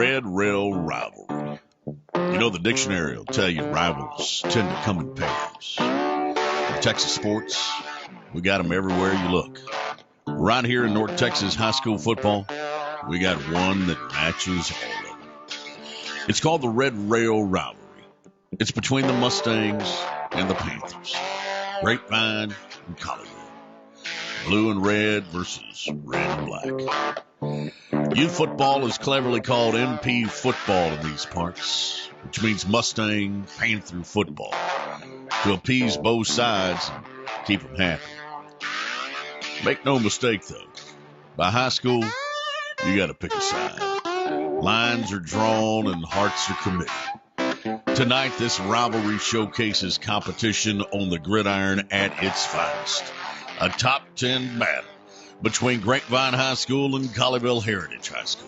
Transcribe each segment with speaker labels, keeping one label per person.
Speaker 1: Red Rail Rivalry. You know, the dictionary will tell you rivals tend to come in pairs. In Texas sports, we got them everywhere you look. Right here in North Texas high school football, we got one that matches all of them. It's called the Red Rail Rivalry. It's between the Mustangs and the Panthers. Grapevine and Colleyville. Blue and red versus red and black. Youth football is cleverly called MP football in these parts, which means Mustang-Panther football, to appease both sides and keep them happy. Make no mistake, though, by high school, you got to pick a side. Lines are drawn and hearts are committed. Tonight, this rivalry showcases competition on the gridiron at its finest. A top 10 battle between Grapevine High School and Colleyville Heritage High School.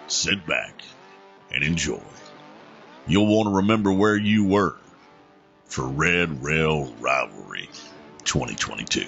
Speaker 1: Sit back and enjoy. You'll want to remember where you were for Red Rail Rivalry 2022.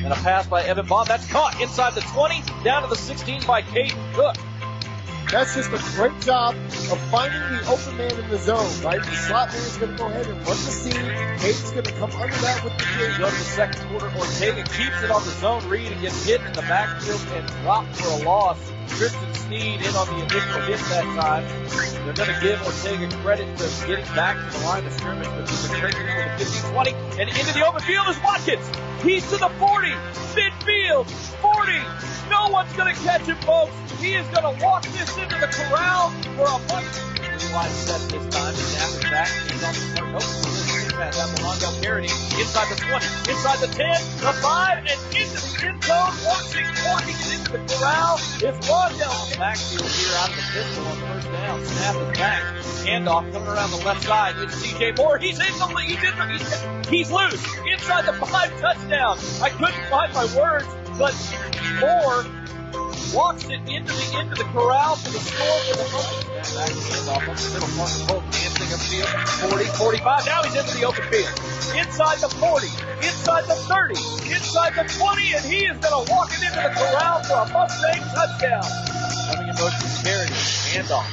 Speaker 2: And a pass by Evan Baum. That's caught inside the 20, down to the 16 by Caden Cook.
Speaker 3: That's just a great job of finding the open man in the zone, right? The slot man is going to go ahead and run the seam. Caden's going to come under that with the kick.
Speaker 2: Go to the second quarter. Ortega keeps it on the zone read and gets hit in the backfield and dropped for a loss. Tristan Sneed in on the initial hit that time. They're going to give Ortega credit for getting back to the line of scrimmage, but he's been taking it to the 15-20 and into the open field is Watkins. He's to the 40, midfield, 40. No one's going to catch him, folks. He is going to walk this into the corral for a punch. Wide set this time. Snap it back. He's on the start. Nope. That Rolando Carity inside the 20, inside the 10, the 5, and into the end zone. Walking it into the corral is Rondell on the backfield here out of the pistol on first down. Snap it back. Handoff coming around the left side. It's C.J. Moore. He's in the lead. He's loose. Inside the 5, touchdown. I couldn't find my words, but Moore walks it into the corral for the score for the moment. Back handoff up the middle part of the hole. Dancing upfield. 40, 45. Now he's into the open field. Inside the 40, inside the 30, inside the 20, and he is going to walk it into the corral for a Mustang touchdown. Coming in motion, Carey. Handoff.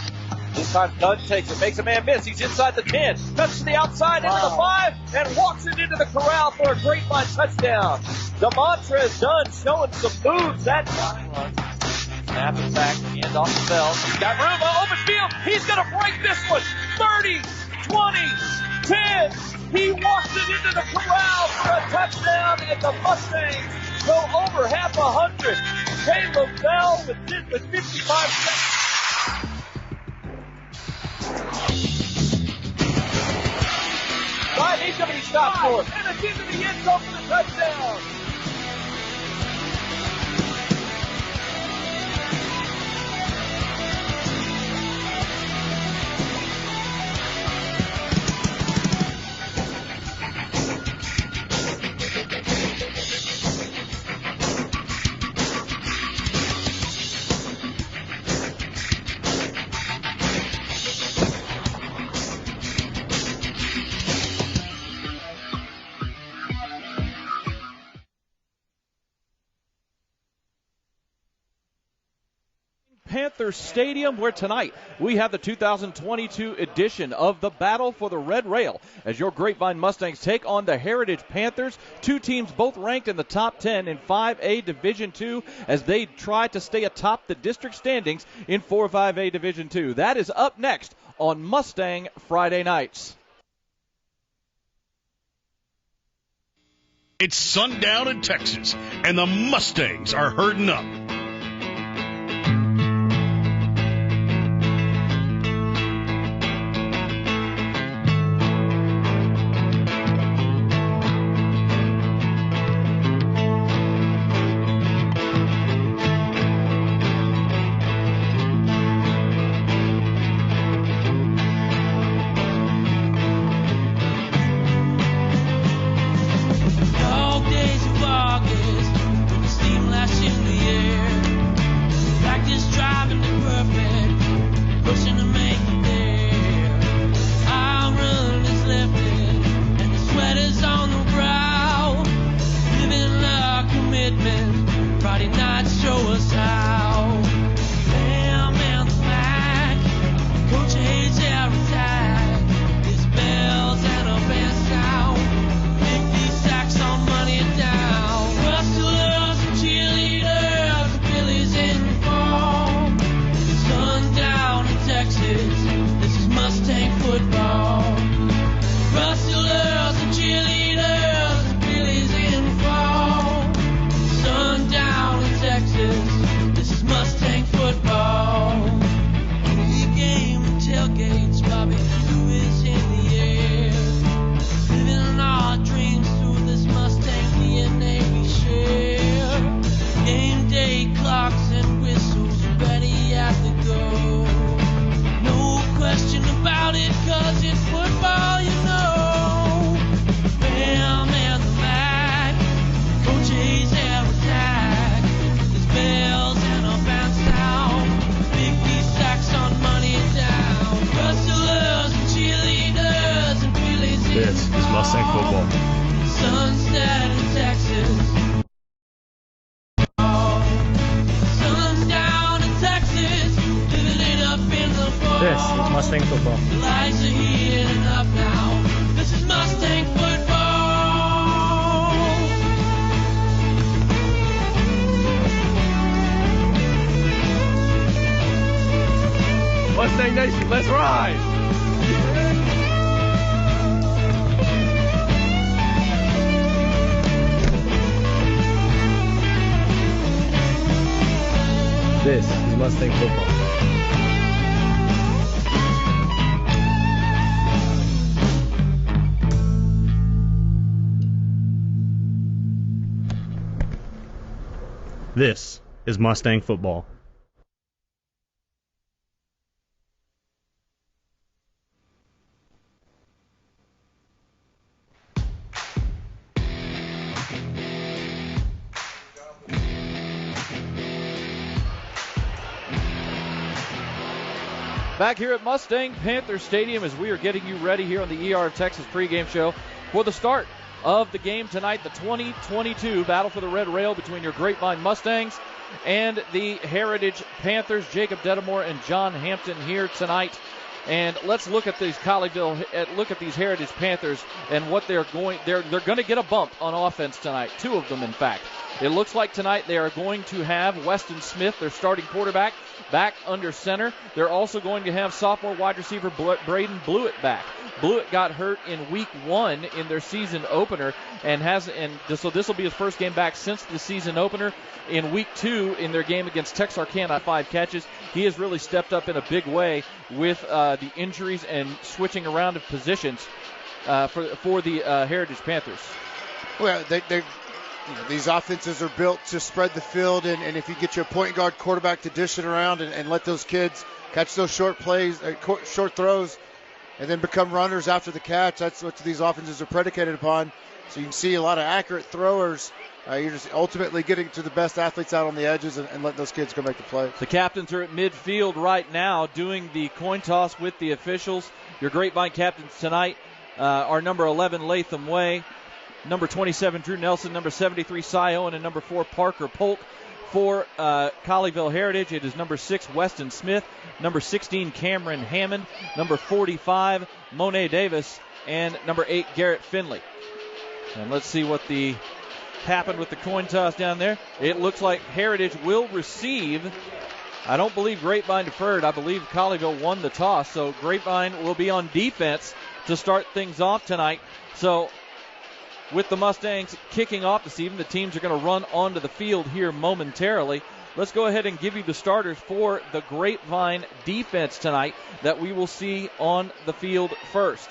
Speaker 2: This time Dunn takes it, makes a man miss. He's inside the 10, cuts to the outside into the 5, and walks it into the corral for a Grapevine touchdown. DeMontrez Dunn showing some moves that time. Snap it back, hand off the bell. He's got room on open field. He's going to break this one. 30, 20, 10. He walks it into the corral for a touchdown, and the Mustangs go over half 100. Caleb Bell with 55 seconds. Right, he's going to be stopped for it. And it's into the end zone for the touchdown. Panther Stadium, where tonight we have the 2022 edition of the Battle for the Red Rail as your Grapevine Mustangs take on the Heritage Panthers. Two teams both ranked in the top 10 in 5A Division II as they try to stay atop the district standings in 4-5A Division II. That is up next on Mustang Friday nights.
Speaker 1: It's sundown in Texas, and the Mustangs are herding up.
Speaker 4: Mustang football.
Speaker 5: Sunset in Texas. Sun's down in Texas. Living it up in the fall.
Speaker 4: This is Mustang football.
Speaker 5: The lights are heating up now. This is Mustang football.
Speaker 4: Mustang Nation, let's ride! This is Mustang football. This is Mustang football.
Speaker 2: Back here at Mustang-Panther Stadium as we are getting you ready here on the ER of Texas pregame show for the start of the game tonight, the 2022 Battle for the Red Rail between your Grapevine Mustangs and the Heritage Panthers. Jacob Dedamore and John Hampton here tonight. And let's look at these look at these Heritage Panthers and what they're going to get a bump on offense tonight, two of them in fact. It looks like tonight they are going to have Weston Smith, their starting quarterback, back under center. They're also going to have sophomore wide receiver Braden Blewett back. Blewett got hurt in week 1 in their season opener so this will be his first game back since the season opener. In week 2 in their game against Texarkana, 5 catches. He has really stepped up in a big way with the injuries and switching around of positions for the Heritage Panthers.
Speaker 3: Well, these offenses are built to spread the field, and if you get your point guard quarterback to dish it around and let those kids catch those short plays, short throws, and then become runners after the catch, that's what these offenses are predicated upon. So you can see a lot of accurate throwers. You're just ultimately getting to the best athletes out on the edges and letting those kids go make the play.
Speaker 2: The captains are at midfield right now doing the coin toss with the officials. Your Grapevine captains tonight are number 11, Latham Way, number 27, Drew Nelson, number 73, Cy Owen, and number 4, Parker Polk. For Colleyville Heritage, it is number 6, Weston Smith, number 16, Cameron Hammond, number 45, Monet Davis, and number 8, Garrett Finley. And let's see what happened with the coin toss down there. It looks like Heritage will receive. I don't believe Grapevine deferred. I believe Colleyville won the toss, so Grapevine will be on defense to start things off tonight. So with the Mustangs kicking off this evening, the teams are going to run onto the field here momentarily. Let's go ahead and give you the starters for the Grapevine defense tonight that we will see on the field first.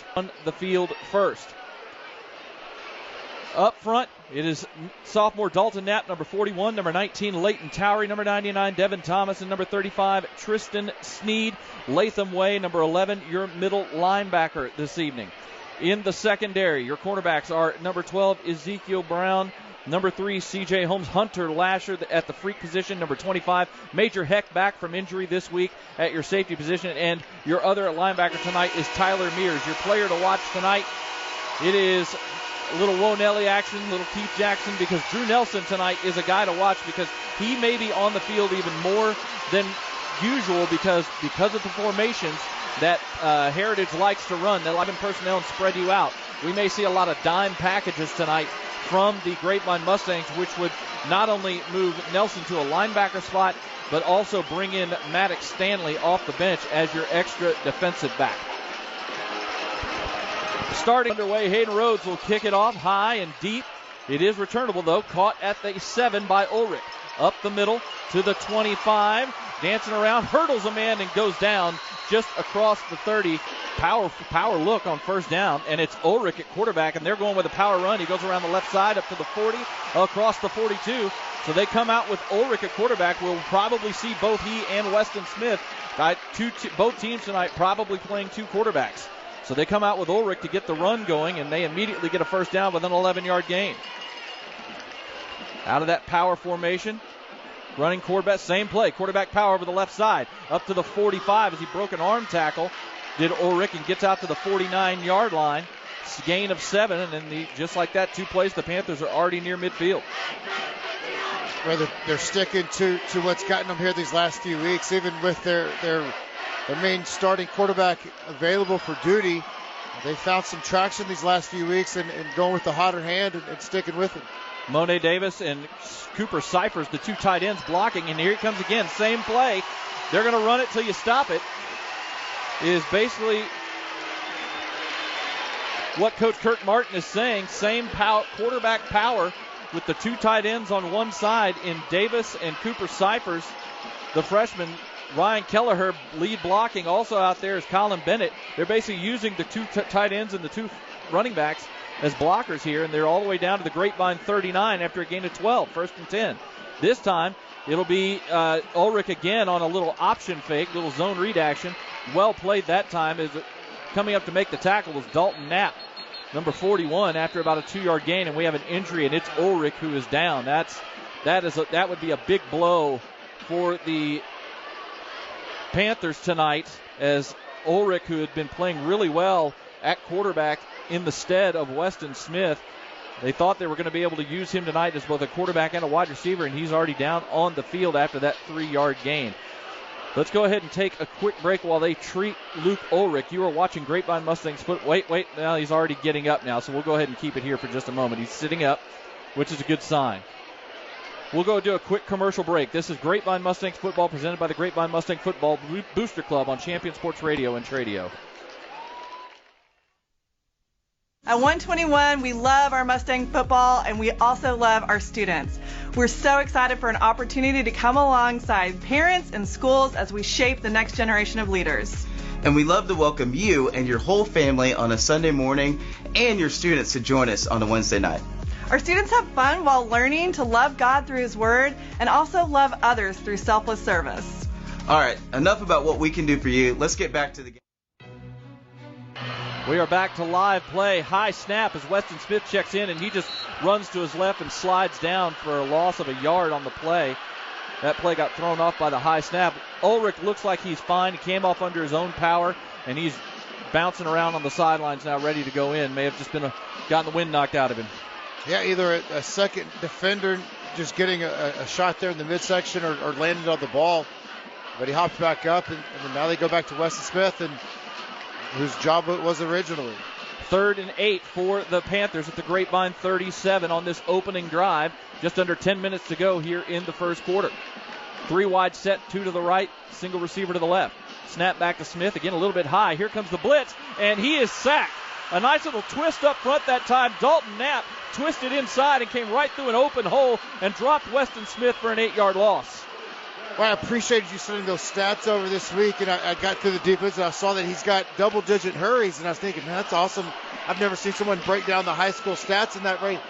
Speaker 2: Up front, it is sophomore Dalton Knapp, number 41, number 19, Leighton Towery, number 99, Devin Thomas, and number 35, Tristan Sneed. Latham Way, number 11, your middle linebacker this evening. In the secondary, your cornerbacks are number 12, Ezekiel Brown, number 3, C.J. Holmes, Hunter Lasher at the freak position, number 25, Major Heck back from injury this week at your safety position, and your other linebacker tonight is Tyler Mears. Your player to watch tonight, it is a little Wonelli action, little Keith Jackson, because Drew Nelson tonight is a guy to watch because he may be on the field even more than usual because of the formations that Heritage likes to run. They like in personnel and spread you out. We may see a lot of dime packages tonight from the Grapevine Mustangs, which would not only move Nelson to a linebacker spot, but also bring in Maddox Stanley off the bench as your extra defensive back. Starting underway, Hayden Rhodes will kick it off high and deep. It is returnable, though, caught at the 7 by Ulrich. Up the middle to the 25, dancing around, hurdles a man and goes down just across the 30. Power look on first down, and it's Ulrich at quarterback, and they're going with a power run. He goes around the left side up to the 40, across the 42. So they come out with Ulrich at quarterback. We'll probably see both he and Weston Smith, both teams tonight probably playing 2 quarterbacks. So they come out with Ulrich to get the run going, and they immediately get a first down with an 11-yard gain. Out of that power formation, running quarterback, same play, quarterback power over the left side, up to the 45 as he broke an arm tackle, did Ulrich, and gets out to the 49-yard line. gain of 7, and then just like that, 2 plays, the Panthers are already near midfield.
Speaker 3: Where they're sticking to what's gotten them here these last few weeks, even with their main starting quarterback available for duty. They found some traction these last few weeks and going with the hotter hand and sticking with it.
Speaker 2: Monet Davis and Cooper Cyphers, the 2 tight ends, blocking, and here it comes again. Same play. They're going to run it till you stop it. Is basically what Coach Kirk Martin is saying. Same quarterback power with the 2 tight ends on one side in Davis and Cooper Cyphers. The freshman Ryan Kelleher lead blocking. Also out there is Colin Bennett. They're basically using the 2 tight ends and the 2 running backs as blockers here, and they're all the way down to the Grapevine 39 after a gain of 12, 1st and 10. This time it'll be Ulrich again on a little option fake, little zone read action. Well played that time. Is coming up to make the tackle was Dalton Knapp, number 41, after about a 2-yard gain, and we have an injury, and it's Ulrich who is down. That would be a big blow for the Panthers tonight, as Ulrich, who had been playing really well at quarterback in the stead of Weston Smith, they thought they were going to be able to use him tonight as both a quarterback and a wide receiver, and he's already down on the field after that 3-yard gain. Let's go ahead and take a quick break while they treat Luke Ulrich. You are watching Grapevine Mustangs foot. Wait. Now he's already getting up now, so we'll go ahead and keep it here for just a moment. He's sitting up, which is a good sign. We'll go do a quick commercial break. This is Grapevine Mustangs football presented by the Grapevine Mustang Football Booster Club on Champion Sports Radio and Tradio.
Speaker 6: At 121, we love our Mustang football, and we also love our students. We're so excited for an opportunity to come alongside parents and schools as we shape the next generation of leaders.
Speaker 7: And we love to welcome you and your whole family on a Sunday morning and your students to join us on a Wednesday night.
Speaker 6: Our students have fun while learning to love God through His Word and also love others through selfless service.
Speaker 7: All right, enough about what we can do for you. Let's get back to the game.
Speaker 2: We are back to live play. High snap as Weston Smith checks in, and he just runs to his left and slides down for a loss of a yard on the play. That play got thrown off by the high snap. Ulrich looks like he's fine. He came off under his own power, and he's bouncing around on the sidelines now, ready to go in. May have just gotten the wind knocked out of him.
Speaker 3: Yeah, either a second defender just getting a shot there in the midsection or landed on the ball. But he hops back up, and now they go back to Weston Smith, and whose job it was originally.
Speaker 2: 3rd and 8 for the Panthers at the Grapevine 37 on this opening drive. Just under 10 minutes to go here in the first quarter. 3 wide set, 2 to the right, single receiver to the left. Snap back to Smith, again a little bit high. Here comes the blitz, and he is sacked. A nice little twist up front that time. Dalton Knapp twisted inside and came right through an open hole and dropped Weston Smith for an 8-yard loss.
Speaker 3: Well, I appreciated you sending those stats over this week, and I got through the defense, and I saw that he's got double-digit hurries, and I was thinking, man, that's awesome. I've never seen someone break down the high school stats in that rate.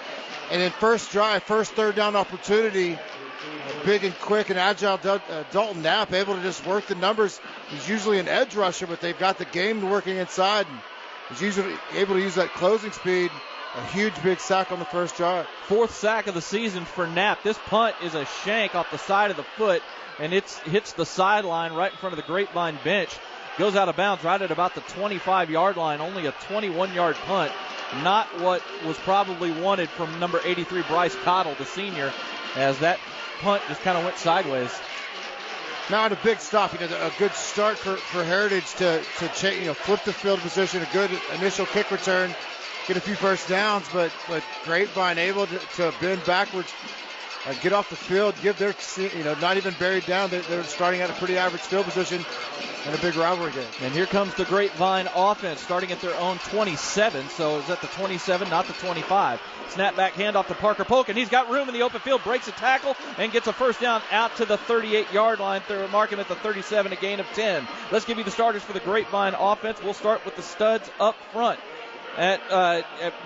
Speaker 3: And then first drive, first 3rd down opportunity, big and quick and agile Dalton Knapp able to just work the numbers. He's usually an edge rusher, but they've got the game working inside, and he's usually able to use that closing speed. A huge big sack on the first drive. 4th sack of the season for Knapp. This punt is a shank off the side of the foot, and it hits the sideline right in front of the Grapevine bench. Goes out of bounds right at about the 25-yard line. Only a 21-yard punt. Not what was probably wanted from number 83, Bryce Cottle, the senior, as that punt just kind of went sideways. Now a big stop, a good start for Heritage to flip the field position, a good initial kick return, get a few first downs, but Grapevine able to bend backwards, get off the field, give their, not even buried down. They're starting at a pretty average field position in a big rivalry game. And here comes the Grapevine offense, starting at their own 27. So is that the 27, not the 25? Snap back handoff to Parker Polk, and he's got room in the open field, breaks a tackle, and gets a first down out to the 38-yard line. They're marking at the 37, a gain of 10. Let's give you the starters for the Grapevine offense. We'll start with the studs up front. At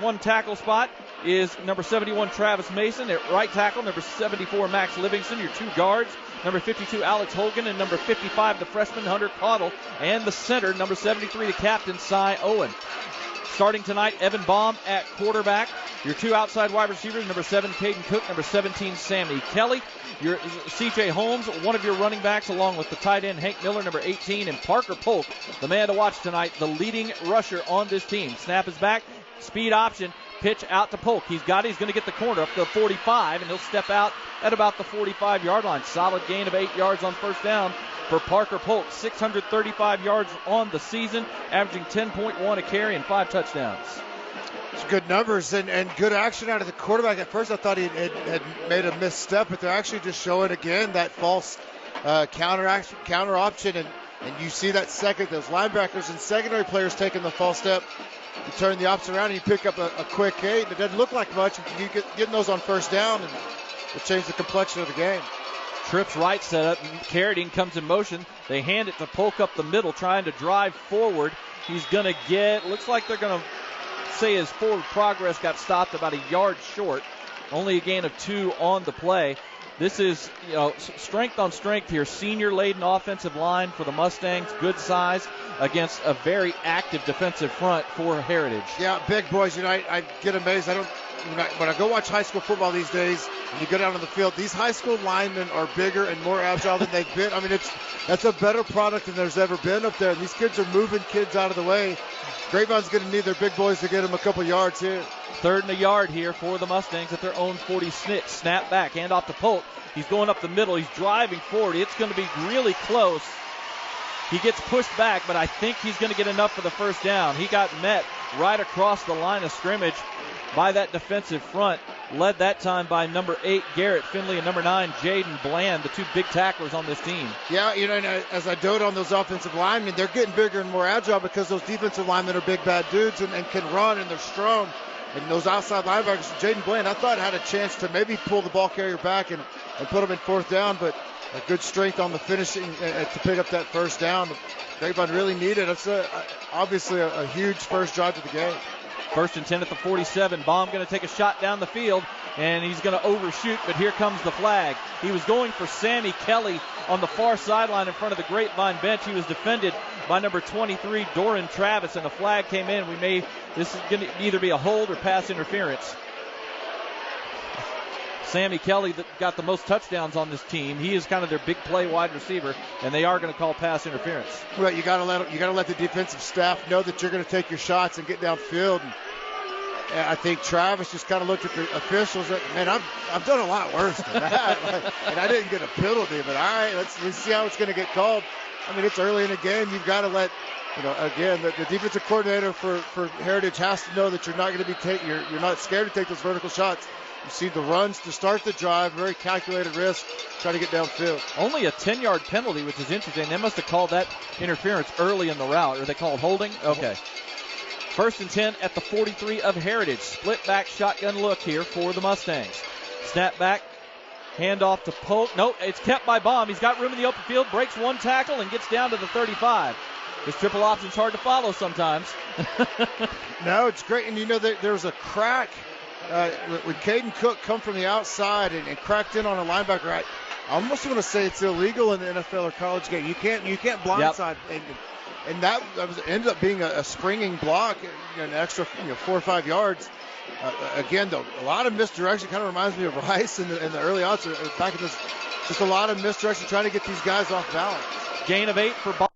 Speaker 3: one tackle spot is number 71, Travis Mason. At right tackle, number 74, Max Livingston. Your 2 guards, number 52, Alex Hogan, and number 55, the freshman, Hunter Cottle. And the center, number 73, the captain, Cy Owen. Starting tonight, Evan Baum at quarterback. Your 2 outside wide receivers, number 7, Caden Cook, number 17, Sammy Kelly. Your C.J. Holmes, one of your running backs, along with the tight end, Hank Miller, number 18, and Parker Polk, the man to watch tonight, the leading rusher on this team. Snap is back.
Speaker 2: speed option. Pitch out to Polk. He's going to get the corner up to the 45, and he'll step out at about the 45-yard line. Solid gain of 8 yards on first down for Parker Polk. 635 yards on the season, averaging 10.1 a carry and 5 touchdowns.
Speaker 3: It's good numbers and good action out of the quarterback. At first I thought he had made a misstep, but they're actually just showing again that false counter option, and you see that those linebackers and secondary players taking the false step. You turn the opposite around and you pick up a quick 8. It doesn't look like much. You getting those on first down, and it changed the complexion of the game.
Speaker 2: Trips right set up. Carradine comes in motion. They hand it to Polk up the middle, trying to drive forward. He's going to looks like they're going to say his forward progress got stopped about a yard short. Only a gain of 2 on the play. This is, strength on strength here. Senior-laden offensive line for the Mustangs, good size against a very active defensive front for Heritage.
Speaker 3: Yeah, big boys. I get amazed. When I go watch high school football these days, and you go down on the field, these high school linemen are bigger and more agile than they've been. I mean, that's a better product than there's ever been up there. These kids are moving kids out of the way. Grapevine's going to need their big boys to get them a couple yards here.
Speaker 2: 3rd and a yard here for the Mustangs at their own 46. Snap back, hand off to Polk. He's going up the middle. He's driving forward. It's going to be really close. He gets pushed back, but I think he's going to get enough for the first down. He got met right across the line of scrimmage by that defensive front, led that time by number 8, Garrett Finley, and number 9, Jaden Bland, the 2 big tacklers on this team.
Speaker 3: Yeah, as I dote on those offensive linemen, they're getting bigger and more agile because those defensive linemen are big, bad dudes and can run, and they're strong. And those outside linebackers, Jaden Bland, I thought had a chance to maybe pull the ball carrier back and put him in 4th down, but a good strength on the finishing to pick up that first down. Grapevine really needed. It's obviously a huge first drive to the game.
Speaker 2: 1st and 10 at the 47. Baum going to take a shot down the field, and he's going to overshoot, but here comes the flag. He was going for Sammy Kelly on the far sideline in front of the Grapevine bench. He was defended by number 23, Doran Travis, and the flag came in. This is going to either be a hold or pass interference. Sammy Kelly that got the most touchdowns on this team. He is kind of their big play wide receiver, and they are going to call pass interference.
Speaker 3: Well, you got to let the defensive staff know that you're going to take your shots and get downfield. And I think Travis just kind of looked at the officials. Man, I've done a lot worse than that, and I didn't get a penalty. But all right, let's see how it's going to get called. I mean, it's early in the game. You've got to let again the defensive coordinator for Heritage has to know that you're not going to be you're not scared to take those vertical shots. You see the runs to start the drive, very calculated risk, trying to get downfield.
Speaker 2: Only a 10-yard penalty, which is interesting. They must have called that interference early in the route. Are they called holding? Okay. 1st and 10 at the 43 of Heritage. Split back shotgun look here for the Mustangs. Snap back, hand off to Polk. Nope, it's kept by Baum. He's got room in the open field, breaks 1 tackle, and gets down to the 35. This triple option's hard to follow sometimes.
Speaker 3: No, it's great. And there was a crack. When Caden Cook come from the outside and cracked in on a linebacker, I almost want to say it's illegal in the NFL or college game. You can't blindside, and that ended up being a springing block, an extra 4 or 5 yards. Again, though, a lot of misdirection. Kind of reminds me of Rice in the early odds back in this. Just a lot of misdirection trying to get these guys off balance.
Speaker 2: Gain of 8 for Bob.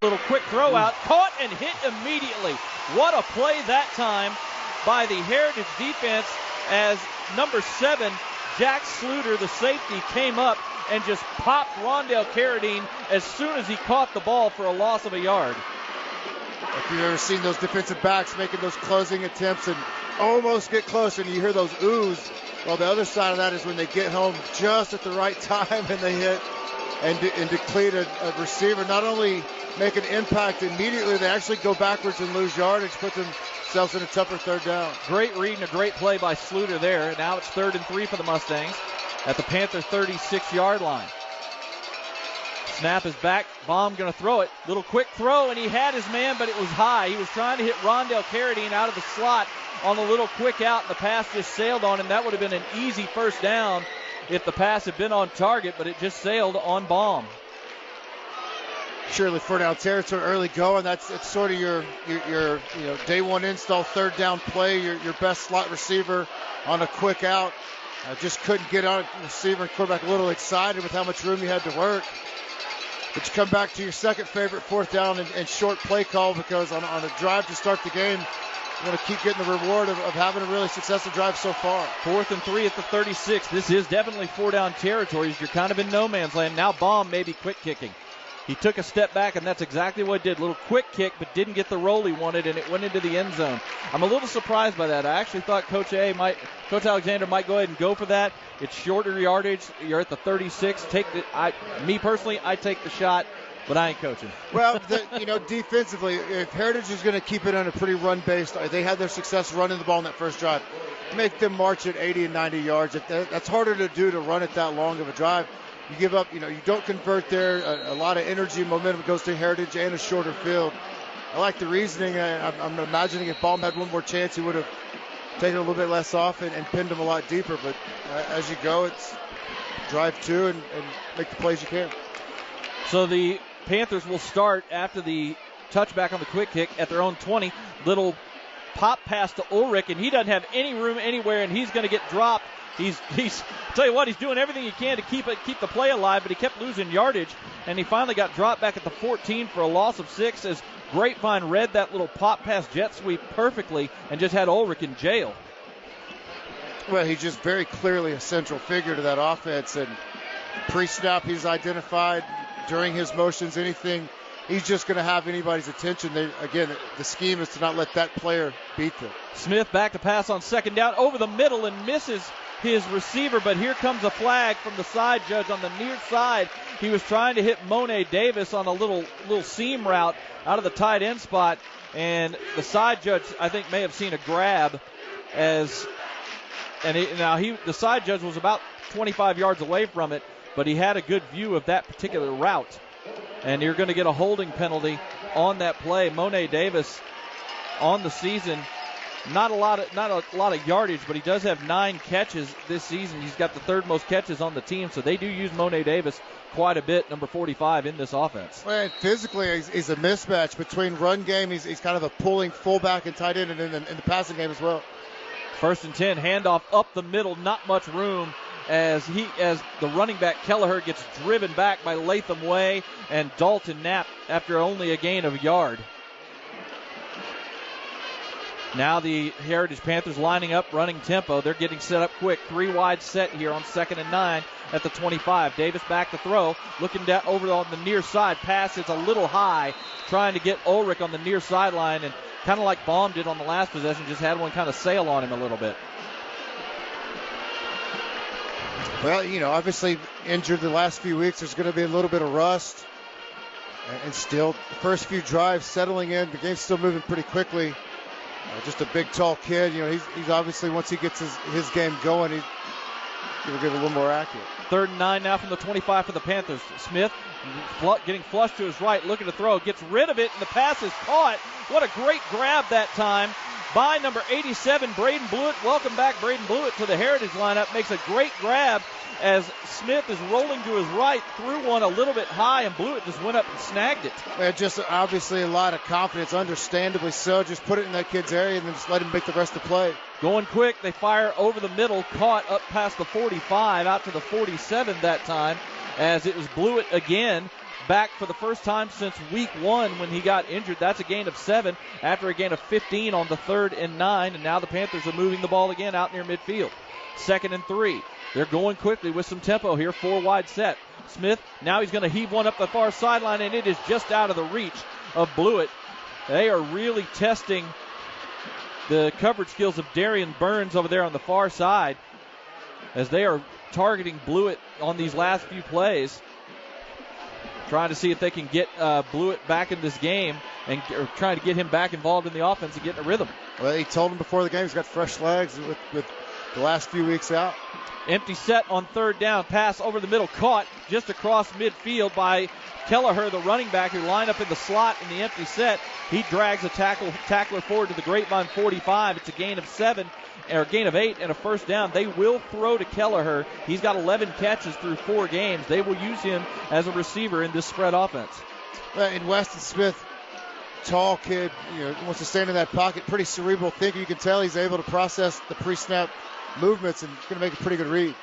Speaker 2: Little quick throw out, caught and hit immediately. What a play that time by the Heritage defense as number 7, Jack Sluter, the safety, came up and just popped Rondell Carradine as soon as he caught the ball for a loss of a yard.
Speaker 3: If you've ever seen those defensive backs making those closing attempts and almost get close and you hear those oohs, well, the other side of that is when they get home just at the right time and they hit and deplete a receiver. Not only make an impact immediately, they actually go backwards and lose yardage, put themselves in a tougher 3rd down.
Speaker 2: Great read and a great play by Sluter there. Now it's 3rd and 3 for the Mustangs at the Panther 36-yard line. Snap is back. Baum going to throw it. Little quick throw, and he had his man, but it was high. He was trying to hit Rondell Carradine out of the slot on a little quick out, and the pass just sailed on him. That would have been an easy first down if the pass had been on target, but it just sailed on Baum.
Speaker 3: Surely 4-down territory, early going. It's sort of your day one install, 3rd down play. Your best slot receiver on a quick out. Just couldn't get on receiver and quarterback a little excited with how much room you had to work. But you come back to your second favorite 4th down and short play call because on a drive to start the game, want to keep getting the reward of having a really successful drive so far.
Speaker 2: 4th and 3 at the 36. This is definitely 4-down territory. You're kind of in no man's land. Now Baum may be quick kicking. He took a step back, and that's exactly what he did. A little quick kick, but didn't get the roll he wanted, and it went into the end zone. I'm a little surprised by that. I actually thought Coach Alexander might go ahead and go for that. It's shorter yardage. You're at the 36. Me personally, I take the shot, but I ain't coaching.
Speaker 3: Well, defensively, if Heritage is going to keep it on a pretty run-based, they had their success running the ball in that first drive. Make them march at 80 and 90 yards. That's harder to do, to run it that long of a drive. You give up, you don't convert there. A lot of energy and momentum goes to Heritage and a shorter field. I like the reasoning. I'm imagining if Baum had one more chance, he would have taken a little bit less off and pinned him a lot deeper. But as you go, it's drive 2 and make the plays you can.
Speaker 2: So the Panthers will start after the touchback on the quick kick at their own 20. Little pop pass to Ulrich, and he doesn't have any room anywhere, and he's going to get dropped. He's tell you what, he's doing everything he can to keep the play alive, but he kept losing yardage, and he finally got dropped back at the 14 for a loss of 6 as Grapevine read that little pop pass jet sweep perfectly and just had Ulrich in jail.
Speaker 3: Well, he's just very clearly a central figure to that offense, and pre-snap he's identified during his motions, anything. He's just going to have anybody's attention. The scheme is to not let that player beat them.
Speaker 2: Smith back to pass on 2nd down over the middle and misses his receiver, but here comes a flag from the side judge on the near side. He was trying to hit Monet Davis on a little seam route out of the tight end spot, and the side judge, I think, may have seen a grab the side judge was about 25 yards away from it, but he had a good view of that particular route. And you're going to get a holding penalty on that play. Monet Davis on the season, not a lot of yardage, but he does have 9 catches this season. He's got the 3rd most catches on the team, so they do use Monet Davis quite a bit, number 45 in this offense.
Speaker 3: Well, physically, he's a mismatch between run game. He's kind of a pulling fullback and tight end, and in the passing game as well.
Speaker 2: 1st and 10, handoff up the middle, not much room. As the running back Kelleher gets driven back by Latham Way and Dalton Knapp after only a gain of a yard. Now the Heritage Panthers lining up, running tempo. They're getting set up quick. 3 wide set here on 2nd and 9 at the 25. Davis back to throw, looking down over on the near side. Pass is a little high, trying to get Ulrich on the near sideline, and kind of like Baum did on the last possession, just had one kind of sail on him a little bit.
Speaker 3: Well, obviously injured the last few weeks. There's going to be a little bit of rust. And still, the first few drives settling in. The game's still moving pretty quickly. Just a big, tall kid. He's obviously, once he gets his game going, he's going to get a little more accurate.
Speaker 2: 3rd and 9 now from the 25 for the Panthers. Smith getting flushed to his right, looking to throw. Gets rid of it, and the pass is caught. What a great grab that time by number 87, Braden Blewett. Welcome back, Braden Blewett, to the Heritage lineup. Makes a great grab as Smith is rolling to his right, threw one a little bit high, and Blewett just went up and snagged it.
Speaker 3: Well, just obviously a lot of confidence, understandably so. Just put it in that kid's area and then just let him make the rest of the play.
Speaker 2: Going quick, they fire over the middle, caught up past the 45, out to the 47 that time, as it was Blewett again. Back for the first time since week 1 when he got injured. That's a gain of 7 after a gain of 15 on the 3rd and 9. And now the Panthers are moving the ball again out near midfield. 2nd and 3. They're going quickly with some tempo here. 4 wide set. Smith, now he's going to heave one up the far sideline, and it is just out of the reach of Blewett. They are really testing the coverage skills of Darian Burns over there on the far side as they are targeting Blewett on these last few plays. Trying to see if they can get Blewett back in this game and trying to get him back involved in the offense and get in a rhythm.
Speaker 3: Well, he told him before the game he's got fresh legs with the last few weeks out.
Speaker 2: Empty set on 3rd down. Pass over the middle, caught just across midfield by Kelleher, the running back, who lined up in the slot in the empty set. He drags a tackler forward to the Grapevine 45. It's a gain of 7. Or a gain of 8 and a 1st down. They will throw to Kelleher. He's got 11 catches through 4 games. They will use him as a receiver in this spread offense.
Speaker 3: Well, and Weston Smith, tall kid, wants to stand in that pocket. Pretty cerebral thinker. You can tell he's able to process the pre-snap movements and going to make a pretty good read.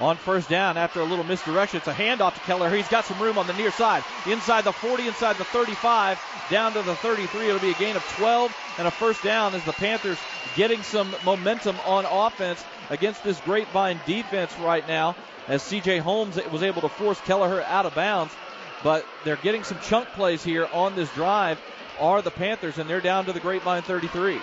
Speaker 2: on first down after a little misdirection. It's a handoff to Kelleher. He's got some room on the near side. Inside the 40, inside the 35, down to the 33. It'll be a gain of 12 and a first down as the Panthers getting some momentum on offense against this Grapevine defense right now, as C.J. Holmes was able to force Kelleher out of bounds. But they're getting some chunk plays here on this drive, are the Panthers, and they're down to the Grapevine 33.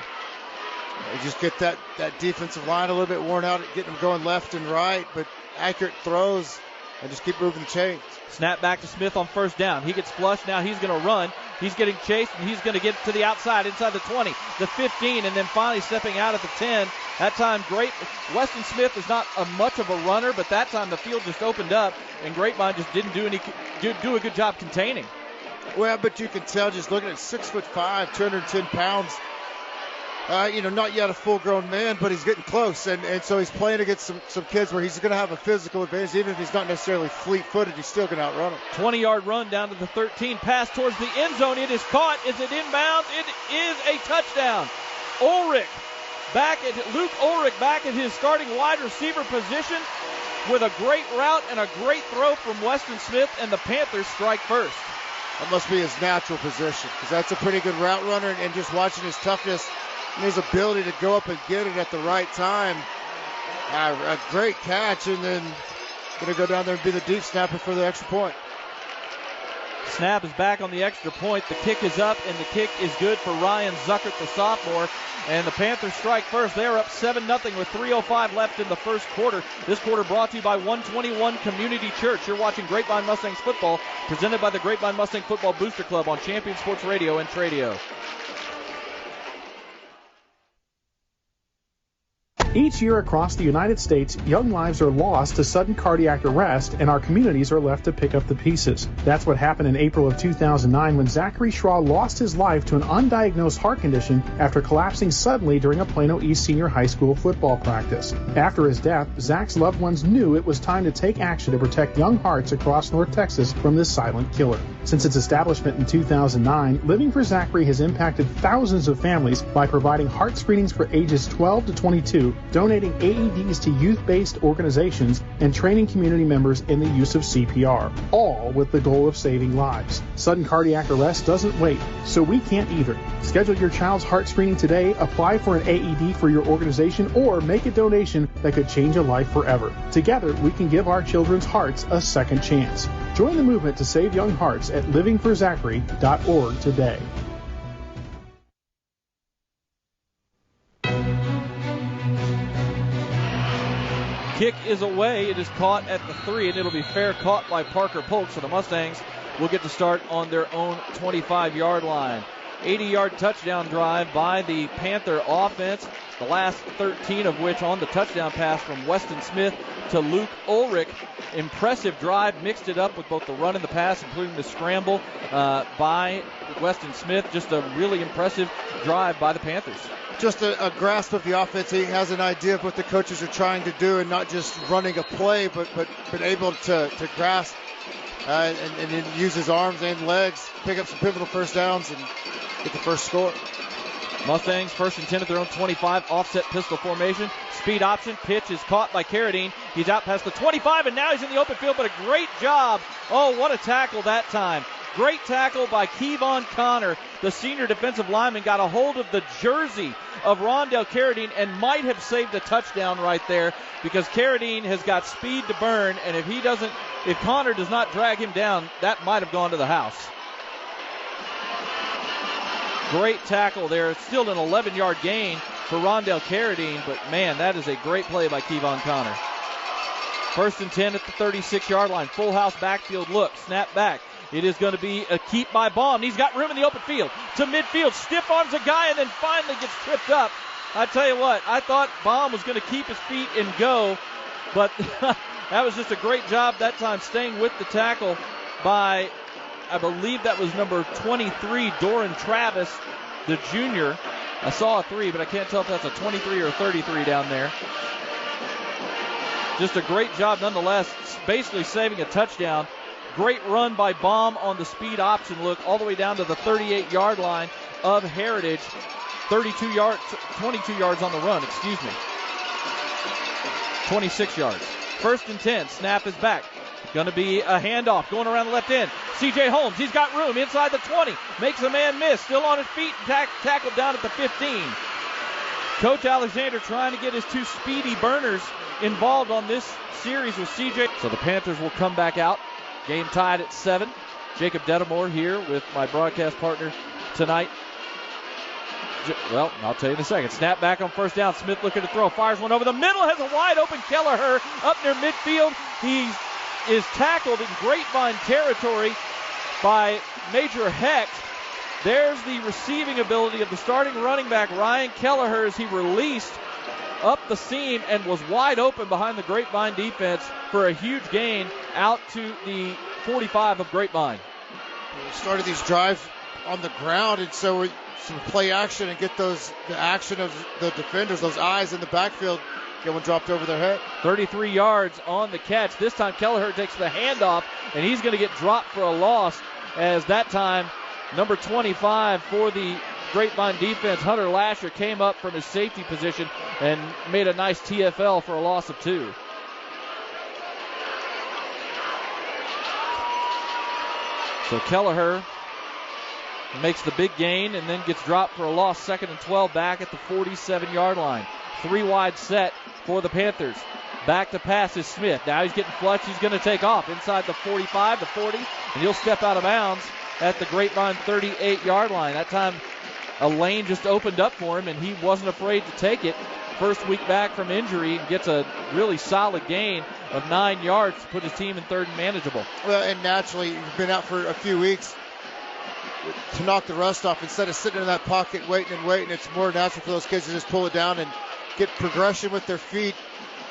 Speaker 3: They just get that defensive line a little bit worn out, getting them going left and right, but accurate throws and just keep moving the chains.
Speaker 2: Snap back to Smith on first down. He gets flushed. Now he's going to run. He's getting chased, and he's going to get to the outside, inside the 20, the 15, and then finally stepping out at the 10. That time, Weston Smith is not much of a runner, but that time the field just opened up, and Grapevine just didn't do a good job containing.
Speaker 3: Well, but you can tell just looking at 6'5", 210 pounds. Not yet a full-grown man, but he's getting close, and so he's playing against some kids where he's going to have a physical advantage. Even if he's not necessarily fleet-footed, he's still going to outrun them.
Speaker 2: 20-yard run down to the 13, pass towards the end zone. It is caught. Is it inbounds? It is a touchdown. Luke Ulrich back at his starting wide receiver position with a great route and a great throw from Weston Smith, and the Panthers strike first.
Speaker 3: That must be his natural position, because that's a pretty good route runner, and just watching his toughness and his ability to go up and get it at the right time. A great catch, and then going to go down there and be the deep snapper for the extra point.
Speaker 2: Snap is back on the extra point. The kick is up, and the kick is good for Ryan Zuckert, the sophomore. And the Panthers strike first. They are up 7-0 with 3:05 left in the first quarter. This quarter brought to you by 121 Community Church. You're watching Grapevine Mustangs football, presented by the Grapevine Mustang Football Booster Club on Champion Sports Radio and Tradio.
Speaker 8: Each year across the United States, young lives are lost to sudden cardiac arrest, and our communities are left to pick up the pieces. That's what happened in April of 2009 when Zachary Schraw lost his life to an undiagnosed heart condition after collapsing suddenly during a Plano East Senior High School football practice. After his death, Zach's loved ones knew it was time to take action to protect young hearts across North Texas from this silent killer. Since its establishment in 2009, Living for Zachary has impacted thousands of families by providing heart screenings for ages 12 to 22, donating AEDs to youth-based organizations, and training community members in the use of CPR, all with the goal of saving lives. Sudden cardiac arrest doesn't wait, so we can't either. Schedule your child's heart screening today, apply for an AED for your organization, or make a donation that could change a life forever. Together, we can give our children's hearts a second chance. Join the movement to save young hearts at livingforzachary.org today.
Speaker 2: Kick is away. It is caught at the 3, and it'll be fair caught by Parker Polk. So the Mustangs will get to start on their own 25-yard line. 80-yard touchdown drive by the Panther offense. The last 13 of which on the touchdown pass from Weston Smith to Luke Ulrich. Impressive drive, mixed it up with both the run and the pass, including the scramble by Weston Smith. Just a really impressive drive by the Panthers.
Speaker 3: Just a grasp of the offense. He has an idea of what the coaches are trying to do, and not just running a play, but able to grasp and then use his arms and legs, pick up some pivotal first downs, and get the first score.
Speaker 2: Mustangs first and 10 at their own 25, offset pistol formation. Speed option, pitch is caught by Carradine. He's out past the 25, and now he's in the open field, but a great job. Oh, what a tackle that time. Great tackle by Kevon Connor. The senior defensive lineman got a hold of the jersey of Rondell Carradine and might have saved a touchdown right there, because Carradine has got speed to burn, and if Connor does not drag him down, that might have gone to the house. Great tackle there. It's still an 11-yard gain for Rondell Carradine, but man, that is a great play by Kevon Connor. First and 10 at the 36-yard line. Full house backfield look. Snap back. It is going to be a keep by Baum. He's got room in the open field. To midfield. Stiff arms a guy and then finally gets tripped up. I tell you what, I thought Baum was going to keep his feet and go, but that was just a great job that time staying with the tackle by, I believe that was number 23, Doran Travis, the junior. I saw a 3, but I can't tell if that's a 23 or a 33 down there. Just a great job nonetheless, basically saving a touchdown. Great run by Baum on the speed option look all the way down to the 38-yard line of Heritage. 22 yards on the run, 26 yards. First and 10. Snap is back. Going to be a handoff going around the left end. C.J. Holmes, he's got room inside the 20. Makes a man miss. Still on his feet. Tackled down at the 15. Coach Alexander trying to get his two speedy burners involved on this series with C.J. So the Panthers will come back out. Game tied at 7. Jacob Dedamore here with my broadcast partner tonight. Well, I'll tell you in a second. Snap back on first down. Smith looking to throw. Fires one over the middle. Has a wide open Kelleher up near midfield. He is tackled in Grapevine territory by Major Hecht. There's the receiving ability of the starting running back, Ryan Kelleher, as he released up the seam and was wide open behind the Grapevine defense for a huge gain out to the 45 of Grapevine.
Speaker 3: We started these drives on the ground, and so we some play action and get the action of the defenders, those eyes in the backfield, get one dropped over their head.
Speaker 2: 33 yards on the catch. This time Kelleher takes the handoff, and he's going to get dropped for a loss, as that time number 25 for the Grapevine defense, Hunter Lasher, came up from his safety position and made a nice TFL for a loss of 2. So Kelleher makes the big gain and then gets dropped for a loss. 2nd and 12 back at the 47-yard line. 3 wide set for the Panthers. Back to pass is Smith. Now he's getting flushed. He's going to take off inside the 45, the 40, and he'll step out of bounds at the Grapevine 38-yard line. That time a lane just opened up for him, and he wasn't afraid to take it. First week back from injury, and gets a really solid gain of 9 yards to put his team in 3rd and manageable.
Speaker 3: Well, and naturally, you've been out for a few weeks. To knock the rust off, instead of sitting in that pocket waiting, it's more natural for those kids to just pull it down and get progression with their feet,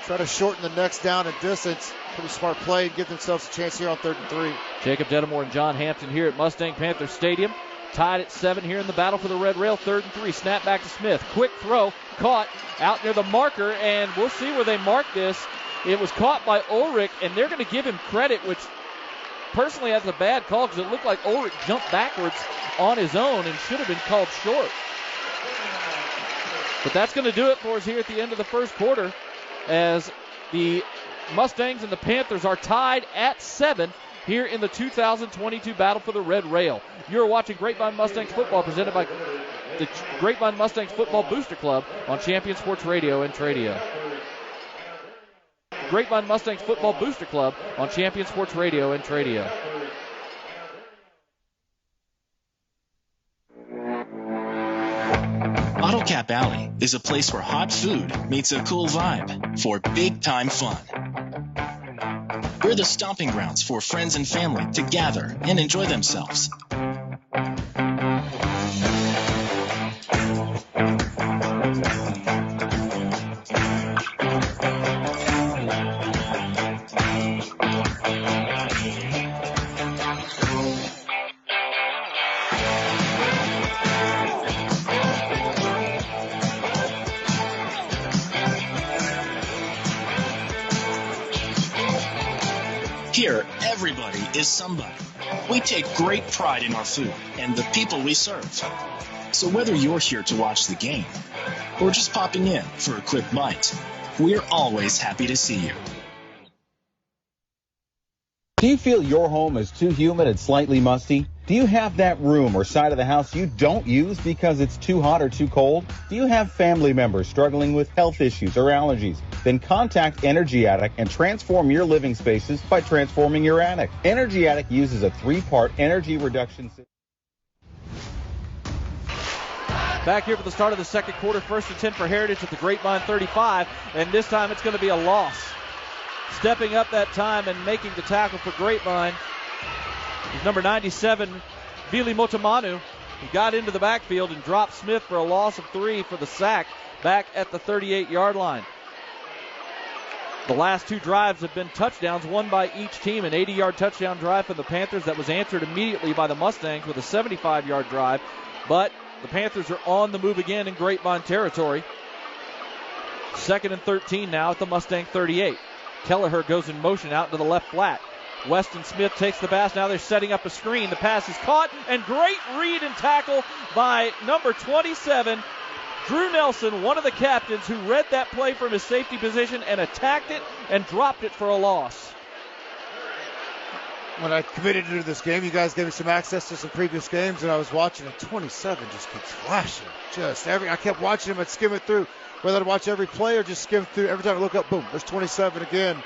Speaker 3: try to shorten the next down and distance. Pretty smart play and give themselves a chance here on 3rd and 3.
Speaker 2: Jacob Dedamore and John Hampton here at Mustang-Panther Stadium. Tied at 7 here in the battle for the Red Rail. 3rd and 3. Snap back to Smith. Quick throw. Caught out near the marker, and we'll see where they mark this. It was caught by Ulrich, and they're going to give him credit, which personally that's a bad call because it looked like Ulrich jumped backwards on his own and should have been called short. But that's going to do it for us here at the end of the first quarter, as the Mustangs and the Panthers are tied at 7 here in the 2022 battle for the Red Rail. You're watching Grapevine Mustangs football presented by the Grapevine Mustangs Football Booster Club on Champion Sports Radio and Tradio. Grapevine Mustangs Football Booster Club on Champion Sports Radio and Tradio.
Speaker 9: Auto Cap Alley is a place where hot food meets a cool vibe for big-time fun. We're the stomping grounds for friends and family to gather and enjoy themselves. Here, everybody is somebody. We take great pride in our food and the people we serve. So whether you're here to watch the game or just popping in for a quick bite, we're always happy to see you.
Speaker 10: Do you feel your home is too humid and slightly musty? Do you have that room or side of the house you don't use because it's too hot or too cold? Do you have family members struggling with health issues or allergies? Then contact Energy Attic and transform your living spaces by transforming your attic. Energy Attic uses a 3-part energy reduction system.
Speaker 2: Back here for the start of the second quarter, 1st and 10 for Heritage at the Grapevine 35, and this time it's going to be a loss. Stepping up that time and making the tackle for Grapevine is number 97, Vili Motamanu. He got into the backfield and dropped Smith for a loss of 3 for the sack back at the 38-yard line. The last 2 drives have been touchdowns, one by each team. An 80-yard touchdown drive for the Panthers that was answered immediately by the Mustangs with a 75-yard drive. But the Panthers are on the move again in Grapevine territory. 2nd and 13 now at the Mustang 38. Kelleher goes in motion out to the left flat. Weston Smith takes the pass. Now they're setting up a screen. The pass is caught, and great read and tackle by number 27, Drew Nelson, one of the captains who read that play from his safety position and attacked it and dropped it for a loss.
Speaker 3: When I committed to this game, you guys gave me some access to some previous games, and I was watching it. 27 just keeps flashing. I kept watching him and skimming through, whether I'd watch every play or just skim through. Every time I look up, boom, there's 27 again.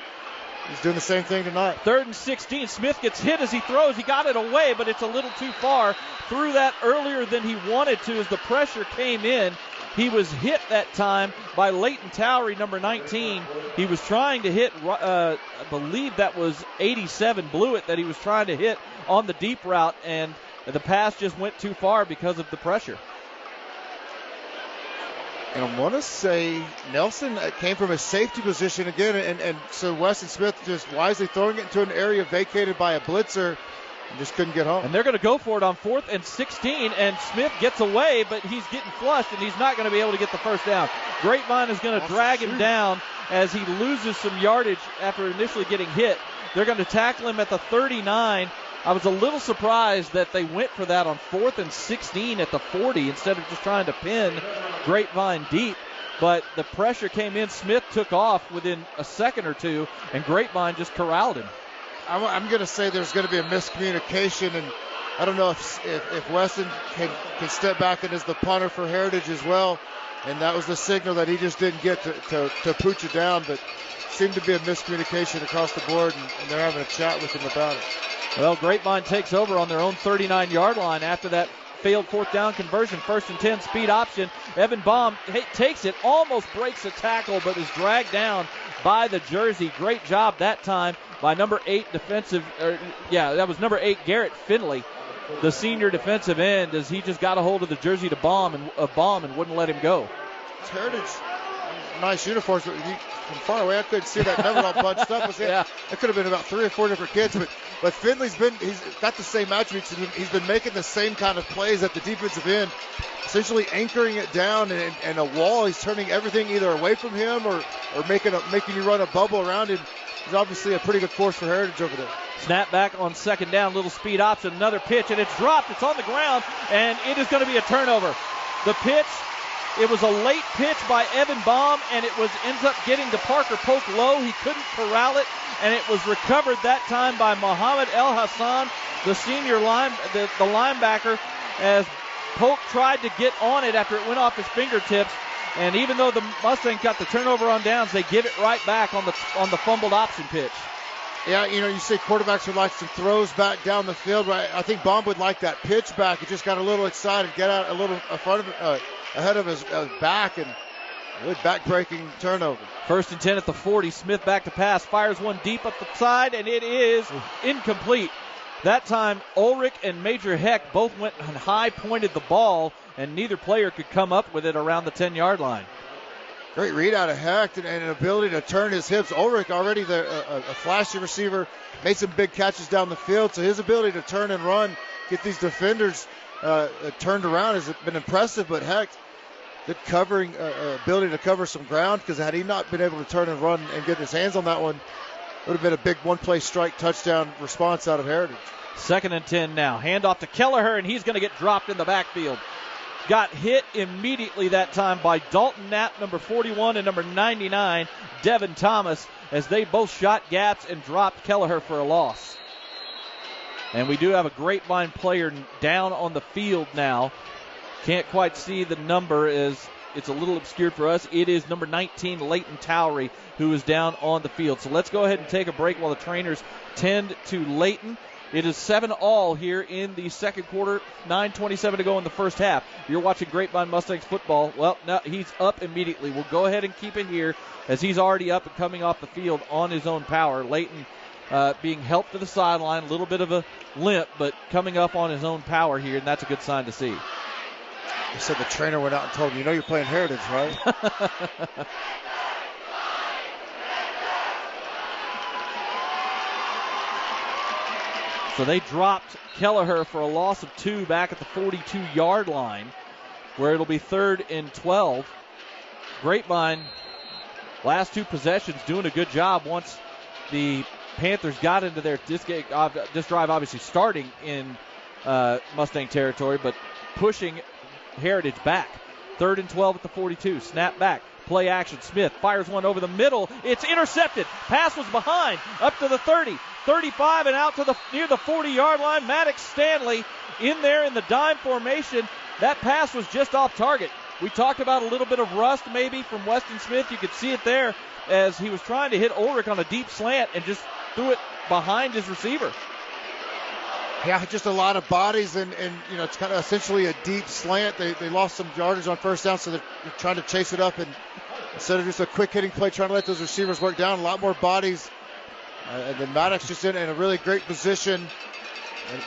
Speaker 3: He's doing the same thing tonight.
Speaker 2: 3rd and 16. Smith gets hit as he throws. He got it away, but it's a little too far. Threw that earlier than he wanted to as the pressure came in. He was hit that time by Leighton Towery, number 19. He was trying to hit, I believe that was 87 Blewett that he was trying to hit on the deep route, and the pass just went too far because of the pressure.
Speaker 3: And I want to say Nelson came from a safety position again, and so Weston Smith just wisely throwing it into an area vacated by a blitzer and just couldn't get home.
Speaker 2: And they're going to go for it on 4th and 16, and Smith gets away, but he's getting flushed, and he's not going to be able to get the first down. Grapevine is going to drag him down as he loses some yardage after initially getting hit. They're going to tackle him at the 39. I was a little surprised that they went for that on 4th and 16 at the 40 instead of just trying to pin Grapevine deep. But the pressure came in. Smith took off within a second or two, and Grapevine just corralled him.
Speaker 3: I'm going to say there's going to be a miscommunication, and I don't know if Weston can step back and is the punter for Heritage as well, and that was the signal that he just didn't get to pooch it down, but seemed to be a miscommunication across the board, and they're having a chat with him about it.
Speaker 2: Well, Grapevine takes over on their own 39-yard line after that failed 4th down conversion. 1st and 10, speed option. Evan Baum takes it, almost breaks a tackle, but is dragged down by the jersey. Great job that time by number 8 that was number 8, Garrett Finley, the senior defensive end, as he just got a hold of the jersey to Baum and wouldn't let him go.
Speaker 3: It's Heritage. Nice uniforms, but from far away I couldn't see that number all bunched up. It could have been about 3 or 4 different kids, but Finley's he's got the same attributes. He's been making the same kind of plays at the defensive end, essentially anchoring it down and a wall. He's turning everything either away from him or making you run a bubble around him. He's obviously a pretty good force for Heritage over there.
Speaker 2: Snap back on 2nd down, little speed option, another pitch, and it's dropped. It's on the ground, and it is going to be a turnover. The pitch, it was a late pitch by Evan Baum, and it ends up getting to Parker Polk low. He couldn't corral it, and it was recovered that time by Muhammad El Hassan, the senior the linebacker, as Polk tried to get on it after it went off his fingertips. And even though the Mustangs got the turnover on downs, they give it right back on the fumbled option pitch.
Speaker 3: Yeah, you see quarterbacks would like some throws back down the field. Right? I think Baum would like that pitch back. He just got a little excited, get out a little ahead of his back, and really back-breaking turnover.
Speaker 2: 1st and 10 at the 40. Smith back to pass, fires one deep up the side, and it is incomplete. That time, Ulrich and Major Heck both went and high-pointed the ball, and neither player could come up with it around the 10-yard line.
Speaker 3: Great read out of Hecht and an ability to turn his hips. Ulrich, already a flashy receiver, made some big catches down the field, so his ability to turn and run, get these defenders turned around has been impressive, but Hecht, good covering, ability to cover some ground, because had he not been able to turn and run and get his hands on that one, it would have been a big one-play strike touchdown response out of Heritage.
Speaker 2: 2nd and 10 now. Hand off to Kelleher, and he's going to get dropped in the backfield. Got hit immediately that time by Dalton Knapp, number 41, and number 99, Devin Thomas, as they both shot gaps and dropped Kelleher for a loss. And we do have a Grapevine player down on the field now. Can't quite see the number as it's a little obscured for us. It is number 19, Leighton Towery, who is down on the field. So let's go ahead and take a break while the trainers tend to Leighton. It is 7-all here in the second quarter, 9:27 to go in the first half. You're watching Grapevine Mustangs football. Well, now he's up immediately. We'll go ahead and keep it here as he's already up and coming off the field on his own power. Leighton being helped to the sideline, a little bit of a limp, but coming up on his own power here, and that's a good sign to see.
Speaker 3: You said the trainer went out and told him, you're playing Heritage, right?
Speaker 2: So they dropped Kelleher for a loss of 2 back at the 42-yard line, where it'll be 3rd and 12. Grapevine, last 2 possessions, doing a good job once the Panthers got into their this drive obviously starting in Mustang territory, but pushing Heritage back. 3rd and 12 at the 42. Snap back. Play action. Smith fires one over the middle. It's intercepted. Pass was behind. Up to the 30, 35, and out to near the 40-yard line. Maddox Stanley in there in the dime formation. That pass was just off target. We talked about a little bit of rust maybe from Weston Smith. You could see it there as he was trying to hit Ulrich on a deep slant and just threw it behind his receiver.
Speaker 3: Yeah, just a lot of bodies, and it's kind of essentially a deep slant. They lost some yardage on first down, so they're trying to chase it up, and instead of just a quick hitting play, trying to let those receivers work down, a lot more bodies. And then Maddox just in a really great position,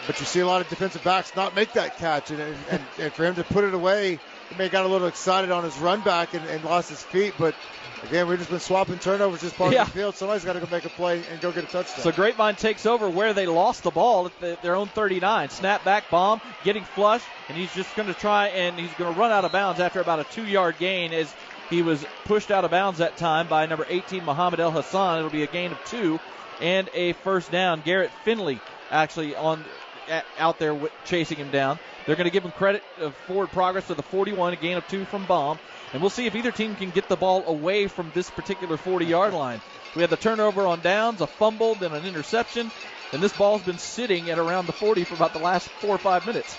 Speaker 3: but you see a lot of defensive backs not make that catch, and for him to put it away, he may have got a little excited on his run back and lost his feet, but again, we've just been swapping turnovers this part of the field. Somebody's got to go make a play and go get a touchdown.
Speaker 2: So Grapevine takes over where they lost the ball at their own 39. Snap back, bomb, getting flush, and he's just going to try, and he's going to run out of bounds after about a 2-yard gain as he was pushed out of bounds that time by number 18, Muhammad El Hassan. It'll be a gain of 2 and a first down. Garrett Finley actually out there chasing him down. They're going to give him credit of forward progress to the 41, a gain of 2 from Baum. And we'll see if either team can get the ball away from this particular 40-yard line. We had the turnover on downs, a fumble, then an interception. And this ball's been sitting at around the 40 for about the last 4 or 5 minutes.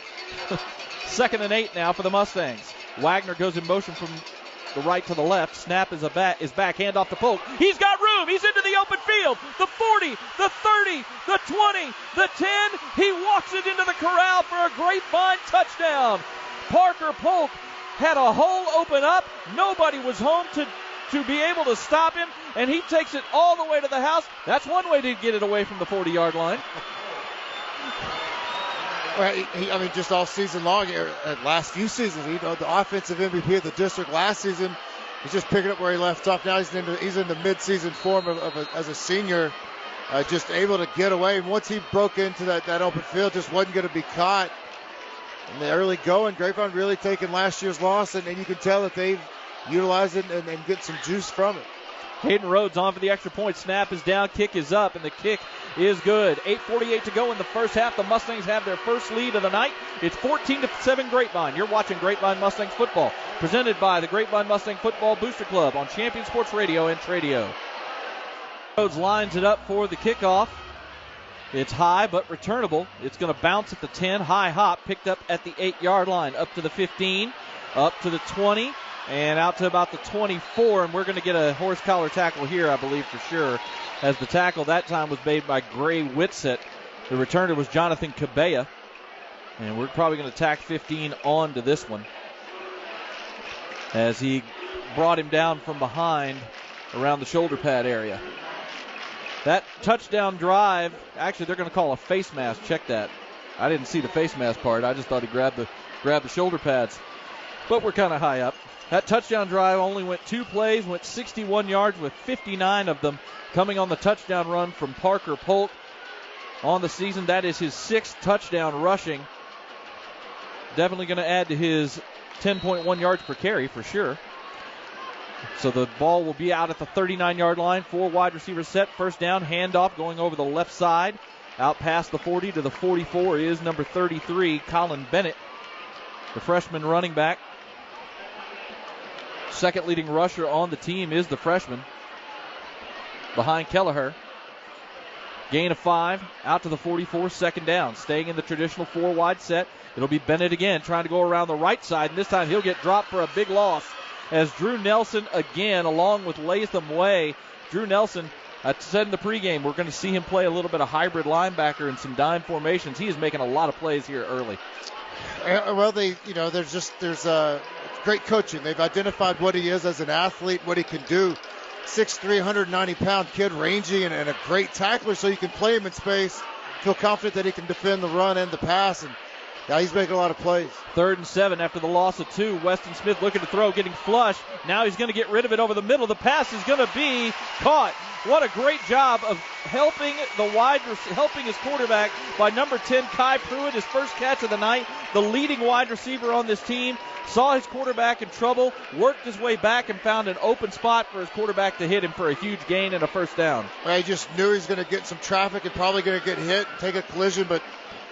Speaker 2: 2nd and 8 now for the Mustangs. Wagner goes in motion from the right to the left. Snap is back, hand off to Polk. He's got room. He's into the open field. The 40, the 30, the 20, the 10. He walks it into the corral for a Grapevine touchdown. Parker Polk had a hole open up. Nobody was home to be able to stop him, and he takes it all the way to the house. That's one way to get it away from the 40-yard line.
Speaker 3: Well, just all season long, last few seasons, the offensive MVP of the district last season, he's just picking up where he left off. Now he's in the mid-season form as a senior, just able to get away. And once he broke into that open field, just wasn't going to be caught. In the early going, Grapevine really taking last year's loss, and you can tell that they've utilized it and get some juice from it.
Speaker 2: Hayden Rhodes on for the extra point. Snap is down, kick is up, and the kick is good. 8:48 to go in the first half. The Mustangs have their first lead of the night. It's 14-7 Grapevine. You're watching Grapevine Mustangs football, presented by the Grapevine Mustang Football Booster Club on Champion Sports Radio and Tradio. Rhodes lines it up for the kickoff. It's high but returnable. It's going to bounce at the 10. High hop picked up at the 8-yard line. Up to the 15, up to the 20, and out to about the 24. And we're going to get a horse collar tackle here, I believe, for sure, as the tackle that time was made by Gray Whitsett. The returner was Jonathan Cabella. And we're probably going to tack 15 on to this one as he brought him down from behind around the shoulder pad area. That touchdown drive, actually they're going to call a face mask. Check that. I didn't see the face mask part. I just thought he grabbed the shoulder pads. But we're kind of high up. That touchdown drive only went 2 plays, went 61 yards with 59 of them coming on the touchdown run from Parker Polk on the season. That is his 6th touchdown rushing. Definitely going to add to his 10.1 yards per carry for sure. So the ball will be out at the 39-yard line. 4 wide receivers set. First down, handoff going over the left side. Out past the 40 to the 44 is number 33, Colin Bennett, the freshman running back. Second leading rusher on the team is the freshman behind Kelleher. Gain of 5, out to the 44, second down. Staying in the traditional 4 wide set. It'll be Bennett again trying to go around the right side, and this time he'll get dropped for a big loss. As Drew Nelson again, along with Latham Way. Drew Nelson, I said in the pregame, we're going to see him play a little bit of hybrid linebacker and some dime formations. He is making a lot of plays here early.
Speaker 3: Well, there's great coaching. They've identified what he is as an athlete, what he can do. 6'3", 190-pound kid, rangy, and a great tackler, so you can play him in space. Feel confident that he can defend the run and the pass, and yeah, he's making a lot of plays.
Speaker 2: 3rd and 7 after the loss of 2. Weston Smith looking to throw, getting flushed. Now he's going to get rid of it over the middle. The pass is going to be caught. What a great job of helping his quarterback by number 10, Kai Pruitt, his first catch of the night. The leading wide receiver on this team saw his quarterback in trouble, worked his way back, and found an open spot for his quarterback to hit him for a huge gain and a first down.
Speaker 3: Well, he just knew he was going to get some traffic and probably going to get hit and take a collision, but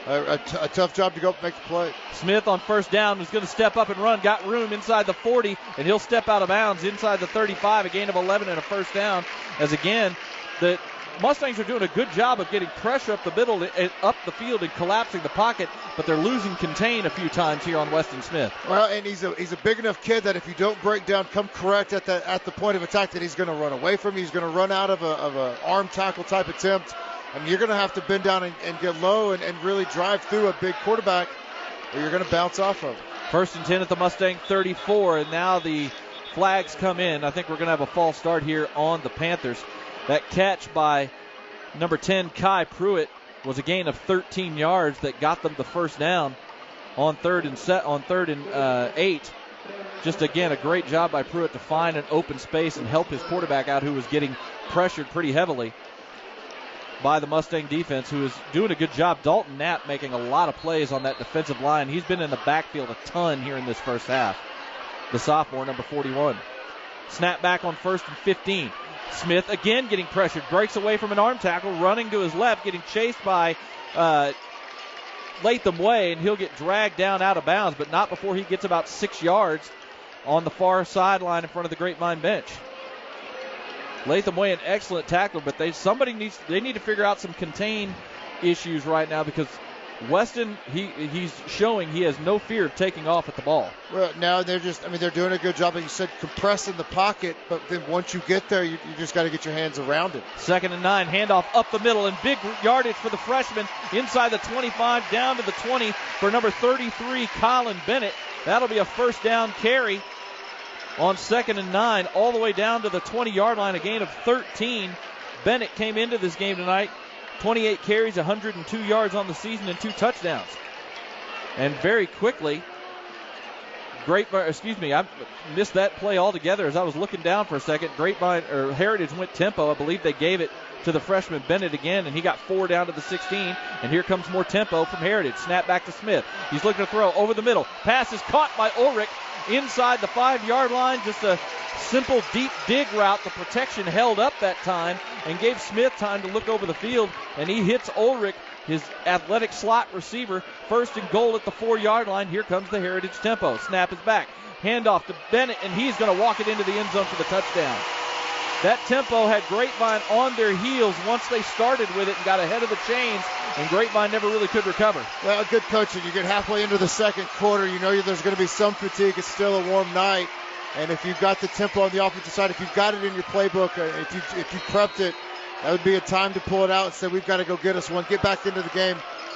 Speaker 3: a tough job to go up and make the play.
Speaker 2: Smith on first down was going to step up and run, got room inside the 40, and he'll step out of bounds inside the 35, a gain of 11 and a first down. As again, the Mustangs are doing a good job of getting pressure up the middle, up the field, and collapsing the pocket, but they're losing contain a few times here on Weston Smith.
Speaker 3: Well, and he's a big enough kid that if you don't break down, come correct at the point of attack, that he's going to run away from you. He's going to run out of a arm tackle type attempt. And you're going to have to bend down and get low and really drive through a big quarterback, or you're going to bounce off of.
Speaker 2: First and 10 at the Mustang 34, and now the flags come in. I think we're going to have a false start here on the Panthers. That catch by number 10, Kai Pruitt, was a gain of 13 yards that got them the first down on third and 8. Just, again, a great job by Pruitt to find an open space and help his quarterback out, who was getting pressured pretty heavily by the Mustang defense, who is doing a good job. Dalton Knapp making a lot of plays on that defensive line. He's been in the backfield a ton here in this first half. The sophomore, number 41. Snap back on first and 15. Smith again getting pressured. Breaks away from an arm tackle, running to his left, getting chased by Latham Way, and he'll get dragged down out of bounds, but not before he gets about 6 yards on the far sideline in front of the Grapevine bench. Latham Way, an excellent tackler, but they need to figure out some contain issues right now, because Weston, he's showing he has no fear of taking off at the ball.
Speaker 3: Well, now they're doing a good job, like you said, compressing the pocket, but then once you get there, you just got to get your hands around it.
Speaker 2: 2nd and 9, handoff up the middle, and big yardage for the freshman inside the 25, down to the 20 for number 33, Colin Bennett. That'll be a first down carry on 2nd and 9, all the way down to the 20-yard line, a gain of 13. Bennett came into this game tonight, 28 carries, 102 yards on the season, and 2 touchdowns. And very quickly, I missed that play altogether as I was looking down for a second. Heritage went tempo. I believe they gave it to the freshman Bennett again, and he got 4 down to the 16. And here comes more tempo from Heritage. Snap back to Smith. He's looking to throw over the middle. Pass is caught by Ulrich inside the 5-yard line. Just a simple deep dig route. The protection held up that time and gave Smith time to look over the field, and he hits Ulrich, his athletic slot receiver. First and goal at the 4-yard line. Here comes the Heritage tempo. Snap is back. Handoff to Bennett, and he's going to walk it into the end zone for the touchdown. That tempo had Grapevine on their heels once they started with it and got ahead of the chains, and Grapevine never really could recover.
Speaker 3: Well, good coaching. You get halfway into the second quarter, you know there's going to be some fatigue. It's still a warm night, and if you've got the tempo on the offensive side, if you've got it in your playbook, if you prepped it, that would be a time to pull it out and say, we've got to go get us one, get back into the game.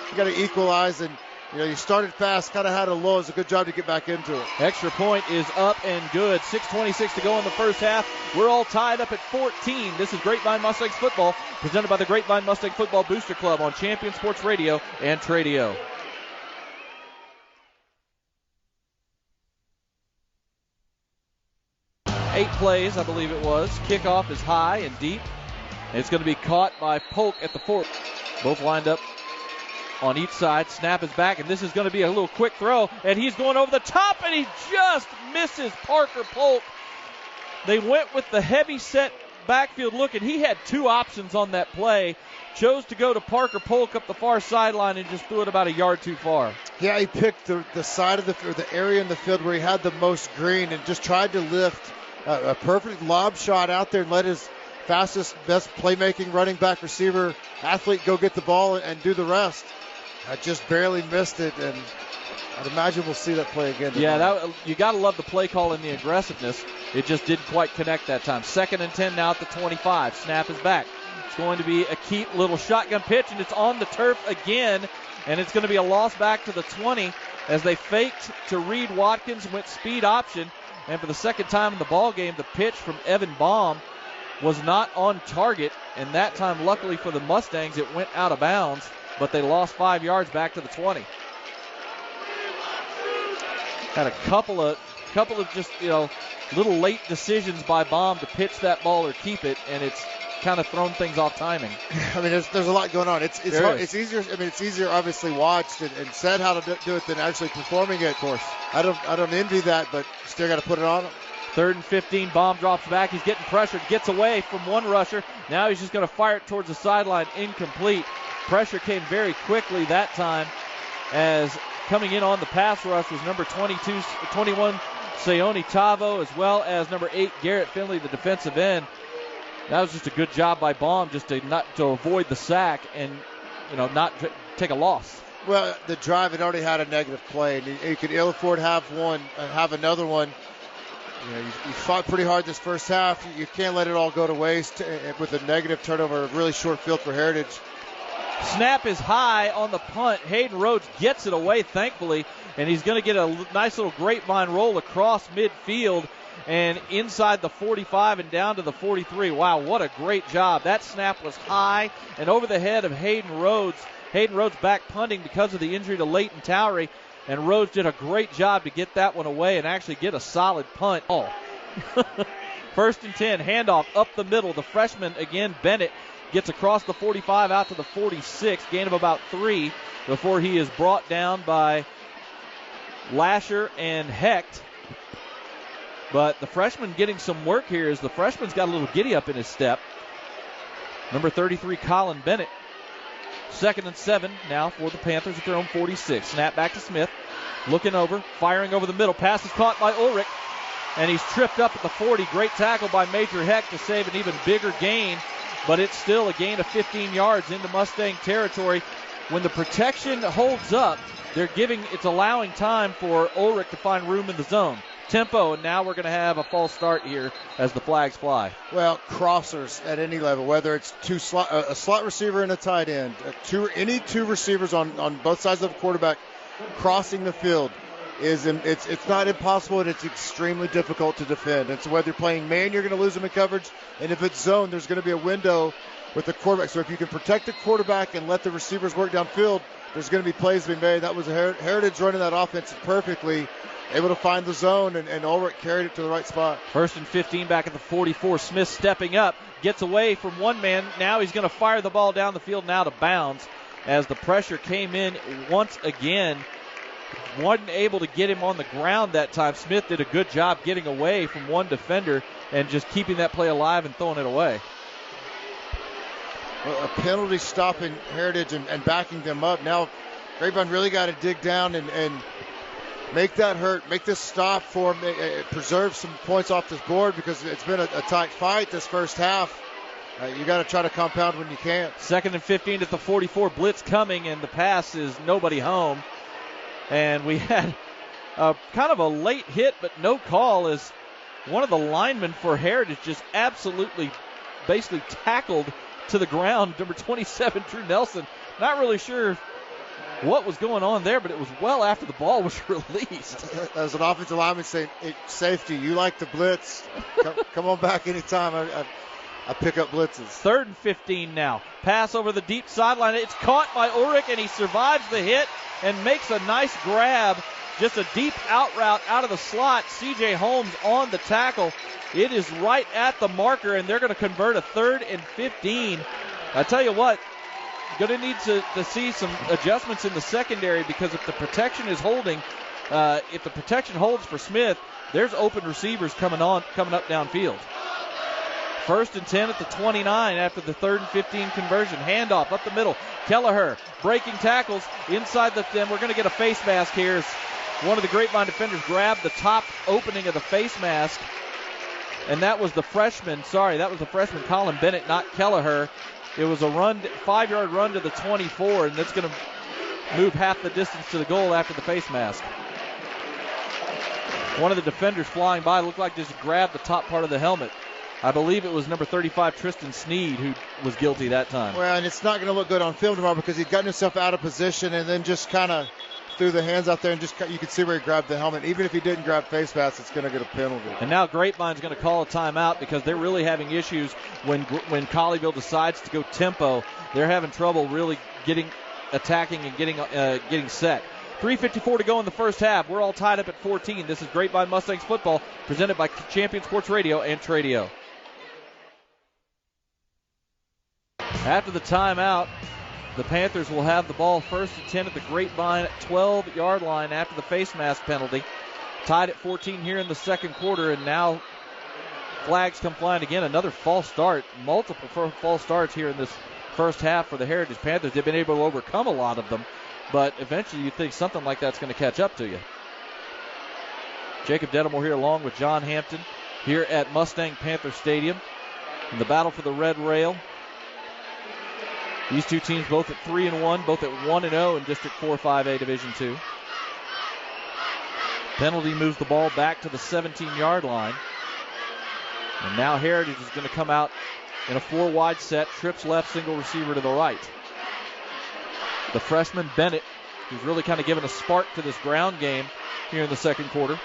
Speaker 3: You got to equalize, and you started fast, kind of had a lull. It's a good job to get back into it.
Speaker 2: Extra point is up and good. 6:26 to go in the first half. We're all tied up at 14. This is Grapevine Mustangs football, presented by the Grapevine Mustang Football Booster Club on Champion Sports Radio and Tradio. Eight plays, I believe it was. Kickoff is high and deep. And it's going to be caught by Polk at the 4. Both lined up on each side. Snap is back, and this is going to be a little quick throw, and he's going over the top, and he just misses Parker Polk. They went with the heavy set backfield look, and he had 2 options on that play. Chose to go to Parker Polk up the far sideline and just threw it about a yard too far.
Speaker 3: Yeah, he picked the side of the area in the field where he had the most green and just tried to lift a perfect lob shot out there and let his fastest, best playmaking running back, receiver, athlete go get the ball and do the rest. I just barely missed it, and I'd imagine we'll see that play again tonight.
Speaker 2: Yeah, you got to love the play call and the aggressiveness. It just didn't quite connect that time. 2nd and 10 now at the 25. Snap is back. It's going to be a keep little shotgun pitch, and it's on the turf again, and it's going to be a loss back to the 20 as they faked to Reed Watkins, went speed option, and for the second time in the ball game, the pitch from Evan Baum was not on target, and that time, luckily for the Mustangs, it went out of bounds, but they lost 5 yards back to the 20. Had a couple of just, little late decisions by Baum to pitch that ball or keep it, and it's kind of thrown things off timing.
Speaker 3: I mean, there's a lot going on. It's hard, it's easier. I mean, it's easier obviously watched and said how to do it than actually performing it. Of course, I don't envy that, but still got to put it on him.
Speaker 2: 3rd and 15, Baum drops back. He's getting pressured, gets away from one rusher. Now he's just going to fire it towards the sideline, incomplete. Pressure came very quickly that time, as coming in on the pass rush was number 21, Sayoni Tavo, as well as number 8, Garrett Finley, the defensive end. That was just a good job by Baum just to avoid the sack and, not take a loss.
Speaker 3: Well, the drive had already had a negative play, and you could ill afford have another one. You fought pretty hard this first half. You can't let it all go to waste with a negative turnover, a really short field for Heritage.
Speaker 2: Snap is high on the punt. Hayden Rhodes gets it away, thankfully, and he's going to get a nice little grapevine roll across midfield and inside the 45 and down to the 43. Wow, what a great job. That snap was high and over the head of Hayden Rhodes. Hayden Rhodes back punting because of the injury to Leighton Towery, and Rhodes did a great job to get that one away and actually get a solid punt. Oh. 1st and 10, handoff up the middle. The freshman, again, Bennett, gets across the 45 out to the 46, gain of about 3 before he is brought down by Lasher and Hecht. But the freshman getting some work here as the freshman's got a little giddy up in his step. Number 33, Colin Bennett. 2nd and 7 now for the Panthers at their own 46. Snap back to Smith. Looking over, firing over the middle. Pass is caught by Ulrich, and he's tripped up at the 40. Great tackle by Major Hecht to save an even bigger gain, but it's still a gain of 15 yards into Mustang territory. When the protection holds up, it's allowing time for Ulrich to find room in the zone. Tempo, and now we're going to have a false start here as the flags fly.
Speaker 3: Well, crossers at any level, whether it's a slot receiver and a tight end, any two receivers on both sides of the quarterback crossing the field it's not impossible, and it's extremely difficult to defend. And so whether you're playing man, you're going to lose them in coverage, and if it's zone, there's going to be a window with the quarterback. So if you can protect the quarterback and let the receivers work downfield, there's going to be plays being made. That was Heritage running that offense perfectly, able to find the zone, and Ulrich carried it to the right spot.
Speaker 2: 1st and 15 back at the 44. Smith stepping up, gets away from one man. Now he's going to fire the ball down the field and out of bounds as the pressure came in once again. Wasn't able to get him on the ground that time. Smith did a good job getting away from one defender and just keeping that play alive and throwing it away.
Speaker 3: Well, a penalty stopping Heritage and backing them up. Now Grapevine really got to dig down and make that hurt, make this stop for him, preserve some points off this board, because it's been a tight fight this first half. You got to try to compound when you can.
Speaker 2: 2nd and 15 at the 44. Blitz coming, and the pass is nobody home. And we had kind of a late hit, but no call, as one of the linemen for Heritage just absolutely basically tackled to the ground. Number 27, Drew Nelson. Not really sure what was going on there, but it was well after the ball was released.
Speaker 3: As an offensive lineman saying, safety, you like the blitz. Come on back anytime. I pick up blitzes.
Speaker 2: 3rd and 15 now. Pass over the deep sideline. It's caught by Ulrich, and he survives the hit and makes a nice grab. Just a deep out route out of the slot. C.J. Holmes on the tackle. It is right at the marker, and they're going to convert a 3rd and 15. I tell you what, going to need to see some adjustments in the secondary, because if the protection is holding, if the protection holds for Smith, there's open receivers coming up downfield. 1st and 10 at the 29 after the 3rd and 15 conversion. Handoff up the middle. Kelleher breaking tackles inside the 10. We're going to get a face mask here as one of the Grapevine defenders grabbed the top opening of the face mask. And that was the freshman. Colin Bennett, not Kelleher. It was a 5-yard run to the 24, and that's going to move half the distance to the goal after the face mask. One of the defenders flying by looked like just grabbed the top part of the helmet. I believe it was number 35, Tristan Sneed, who was guilty that time.
Speaker 3: Well, and it's not going to look good on film tomorrow, because he'd gotten himself out of position and then just kind of threw the hands out there, and you could see where he grabbed the helmet. Even if he didn't grab face mask, it's going to get a penalty.
Speaker 2: And now Grapevine's going to call a timeout, because they're really having issues when Colleyville decides to go tempo. They're having trouble really attacking and getting set. 3:54 to go in the first half. We're all tied up at 14. This is Grapevine Mustangs football, presented by Champion Sports Radio and Tradio. After the timeout, the Panthers will have the ball 1st and 10 at the Grapevine 12-yard line after the face mask penalty. Tied at 14 here in the second quarter, and now flags come flying again. Another false start. Multiple false starts here in this first half for the Heritage Panthers. They've been able to overcome a lot of them, but eventually you think something like that's going to catch up to you. Jacob Dedamore here along with John Hampton here at Mustang-Panther Stadium in the battle for the red rail. These two teams both at 3-1, both at 1-0 in District 4-5A Division II. Penalty moves the ball back to the 17-yard line. And now Heritage is going to come out in a 4-wide set, trips left, single receiver to the right. The freshman Bennett, who's really kind of given a spark to this ground game here in the second quarter,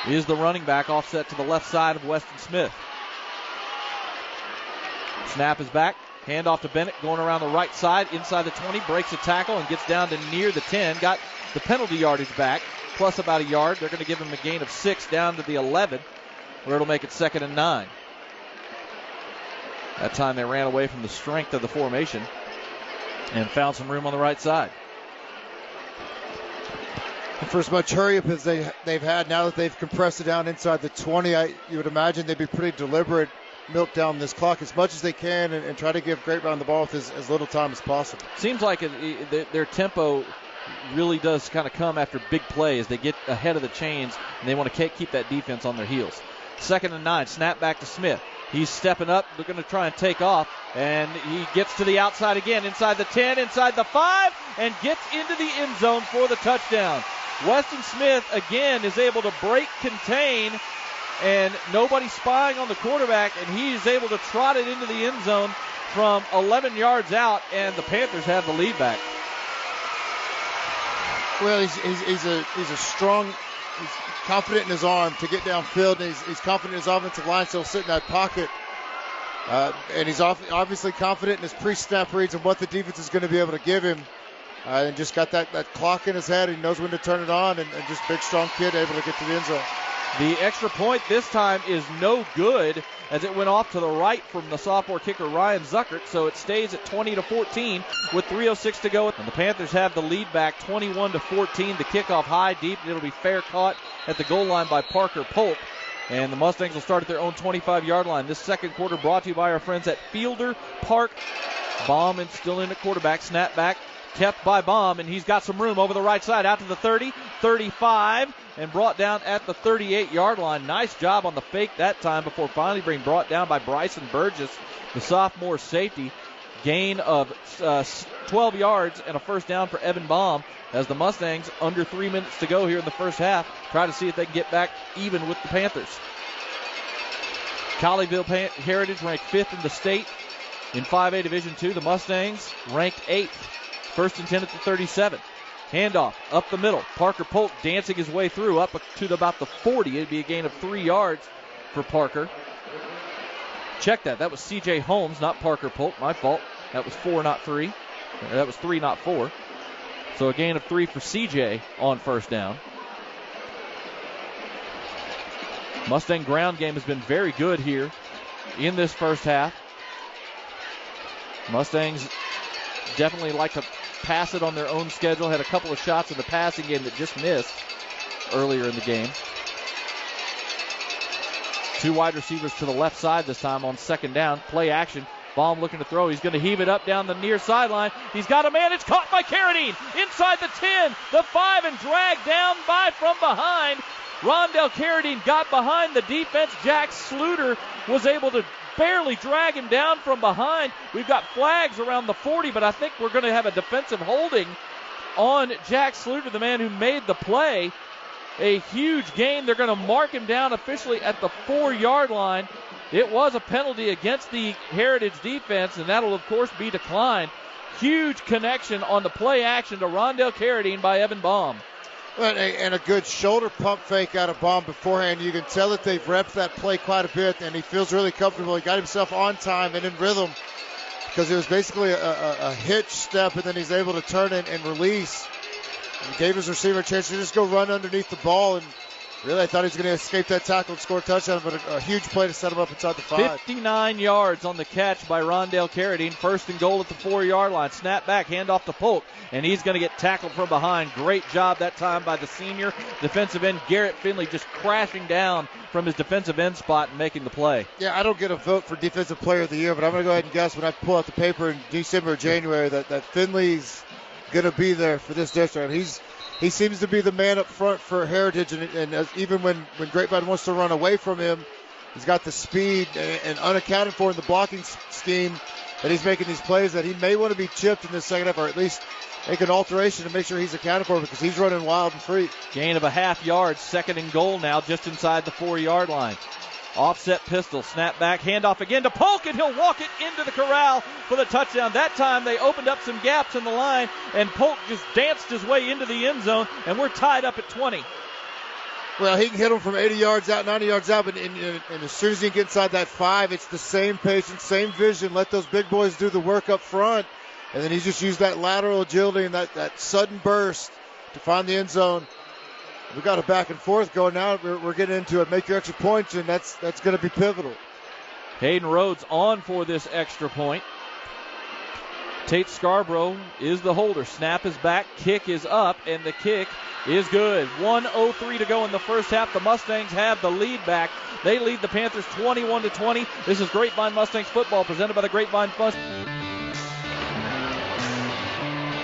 Speaker 2: is the running back, offset to the left side of Weston Smith. Snap is back. Handoff to Bennett, going around the right side, inside the 20, breaks a tackle and gets down to near the 10. Got the penalty yardage back, plus about a yard. They're going to give him a gain of 6 down to the 11, where it'll make it 2nd and 9. That time they ran away from the strength of the formation and found some room on the right side.
Speaker 3: And for as much hurry up as they've had, now that they've compressed it down inside the 20, you would imagine they'd be pretty deliberate, milk down this clock as much as they can and try to give Grapevine the ball with as little time as possible.
Speaker 2: Seems like their tempo really does kind of come after big plays. They get ahead of the chains, and they want to keep that defense on their heels. 2nd and 9, snap back to Smith. He's stepping up. They're going to try and take off, and he gets to the outside again, inside the 10, inside the 5, and gets into the end zone for the touchdown. Weston Smith, again, is able to break, contain, and nobody spying on the quarterback, and he is able to trot it into the end zone from 11 yards out, and the Panthers have the lead back.
Speaker 3: Well, he's a strong, he's confident in his arm to get downfield, and he's confident in his offensive line, so he'll sit in that pocket. And he's obviously confident in his pre-snap reads and what the defense is going to be able to give him. And just got that clock in his head. He knows when to turn it on, and just big, strong kid able to get to the end zone.
Speaker 2: The extra point this time is no good as it went off to the right from the sophomore kicker Ryan Zuckert, so it stays at 20-14 with 3:06 to go. And the Panthers have the lead back 21-14. The kickoff high, deep, and it'll be fair caught at the goal line by Parker Polk. And the Mustangs will start at their own 25-yard line. This second quarter brought to you by our friends at Fielder Park. Baum is still in at quarterback. Snap back. Kept by Baum, and he's got some room over the right side out to the 30, 35, and brought down at the 38-yard line. Nice job on the fake that time before finally being brought down by Bryson Burgess, the sophomore safety. Gain of 12 yards and a first down for Evan Baum as the Mustangs, under 3 minutes to go here in the first half, try to see if they can get back even with the Panthers. Colleyville Heritage ranked 5th in the state in 5A Division II. The Mustangs ranked 8th. 1st and 10 at the 37. Handoff up the middle. Parker Polk dancing his way through up to about the 40. It'd be a gain of 3 yards for Parker. Check that. That was C.J. Holmes, not Parker Polk. My fault. That was 4, not 3. That was 3, not 4. So a gain of 3 for C.J. on first down. Mustang ground game has been very good here in this first half. Mustangs definitely like to pass it on their own schedule. Had a couple of shots in the passing game that just missed earlier in the game. 2 wide receivers to the left side this time on second down. Play action. Baum looking to throw. He's going to heave it up down the near sideline. He's got a man. It's caught by Carradine. Inside the 10, the 5, and dragged down from behind. Rondell Carradine got behind the defense. Jack Sluter was able to barely drag him down from behind. We've got flags around the 40, but I think we're going to have a defensive holding on Jack Sluter, the man who made the play. A huge gain. They're going to mark him down officially at the 4-yard line. It was a penalty against the Heritage defense, and that'll, of course, be declined. Huge connection on the play action to Rondell Carradine by Evan Baum.
Speaker 3: And a good shoulder pump fake out of Baum beforehand. You can tell that they've repped that play quite a bit, and he feels really comfortable. He got himself on time and in rhythm because it was basically a hitch step, and then he's able to turn it and release. And gave his receiver a chance to just go run underneath the ball, and Really, I thought he was going to escape that tackle and score a touchdown, but a huge play to set him up inside the 5.
Speaker 2: 59 yards on the catch by Rondell Carradine. 1st and goal at the 4-yard line. Snap back, hand off to Polk, and he's going to get tackled from behind. Great job that time by the senior defensive end, Garrett Finley, just crashing down from his defensive end spot and making the play.
Speaker 3: Yeah, I don't get a vote for Defensive Player of the Year, but I'm going to go ahead and guess when I pull out the paper in December or January that Finley's going to be there for this district. He seems to be the man up front for Heritage, and even when Grapevine wants to run away from him, he's got the speed and unaccounted for in the blocking scheme that he's making these plays that he may want to be chipped in the second half, or at least make an alteration to make sure he's accounted for because he's running wild and free.
Speaker 2: Gain of a half yard, 2nd and goal now, just inside the 4-yard line. Offset pistol, snap back, handoff again to Polk, and he'll walk it into the corral for the touchdown. That time they opened up some gaps in the line, and Polk just danced his way into the end zone, and we're tied up at 20.
Speaker 3: Well, he can hit him from 80 yards out, 90 yards out, but and as soon as he gets inside that 5, it's the same patience, same vision. Let those big boys do the work up front, and then he just used that lateral agility and that sudden burst to find the end zone. We got a back and forth going now. We're getting into it. Make your extra points, and that's going to be pivotal.
Speaker 2: Hayden Rhodes on for this extra point. Tate Scarborough is the holder. Snap is back, kick is up, and the kick is good. 1:03 to go in the first half. The Mustangs have the lead back. They lead the Panthers 21-20. This is Grapevine Mustangs football presented by the Grapevine Mustangs.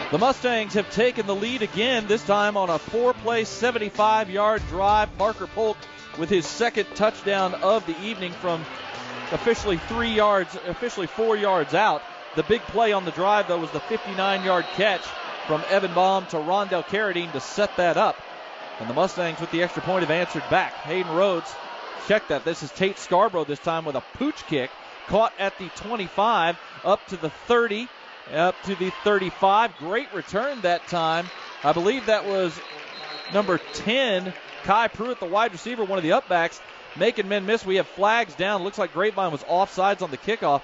Speaker 2: The Mustangs have taken the lead again, this time on a 4-play, 75-yard drive. Parker Polk with his 2nd touchdown of the evening from officially 4 yards out. The big play on the drive, though, was the 59-yard catch from Evan Baum to Rondell Carradine to set that up. And the Mustangs with the extra point have answered back. Hayden Rhodes, check that. This is Tate Scarborough this time with a pooch kick. Caught at the 25, up to the 30. Up to the 35. Great return that time. I believe that was number 10, Kai Pruitt, the wide receiver, one of the upbacks, making men miss. We have flags down. Looks like Grapevine was offsides on the kickoff.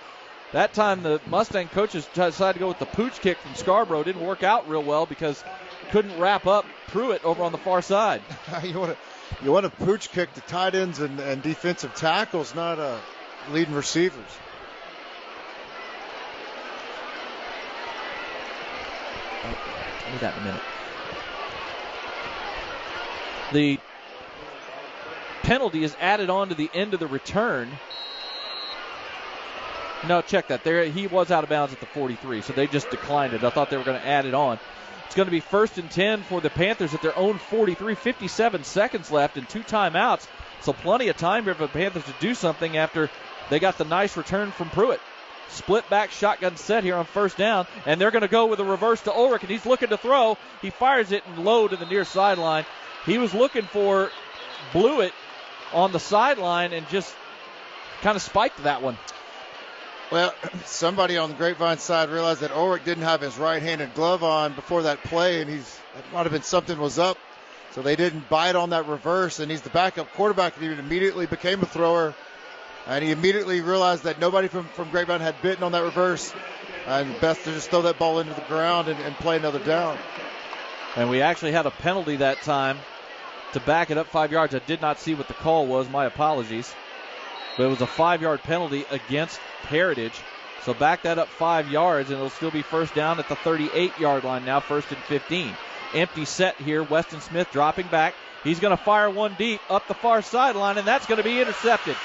Speaker 2: That time the Mustang coaches decided to go with the pooch kick from Scarborough. Didn't work out real well because couldn't wrap up Pruitt over on the far side.
Speaker 3: You want to pooch kick to tight ends and defensive tackles, not leading receivers.
Speaker 2: That in a minute. The penalty is added on to the end of the return. No, check that. There, he was out of bounds at the 43, so they just declined it. I thought they were going to add it on. It's going to be 1st and 10 for the Panthers at their own 43. 57 seconds left and 2 timeouts. So plenty of time here for the Panthers to do something after they got the nice return from Pruitt. Split back shotgun set here on 1st down, and they're going to go with a reverse to Ulrich, and he's looking to throw. He fires it and low to the near sideline. He was looking for Blewett on the sideline and just kind of spiked that one.
Speaker 3: Well, somebody on the Grapevine side realized that Ulrich didn't have his right-handed glove on before that play, and it might have been something was up, so they didn't bite on that reverse, and he's the backup quarterback, and he immediately became a thrower. And he immediately realized that nobody from Grapevine had bitten on that reverse. And best to just throw that ball into the ground and play another down.
Speaker 2: And we actually had a penalty that time to back it up 5 yards. I did not see what the call was. My apologies. But it was a 5-yard penalty against Heritage. So back that up 5 yards, and it'll still be 1st down at the 38-yard line now, 1st and 15. Empty set here. Weston Smith dropping back. He's going to fire one deep up the far sideline, and that's going to be intercepted.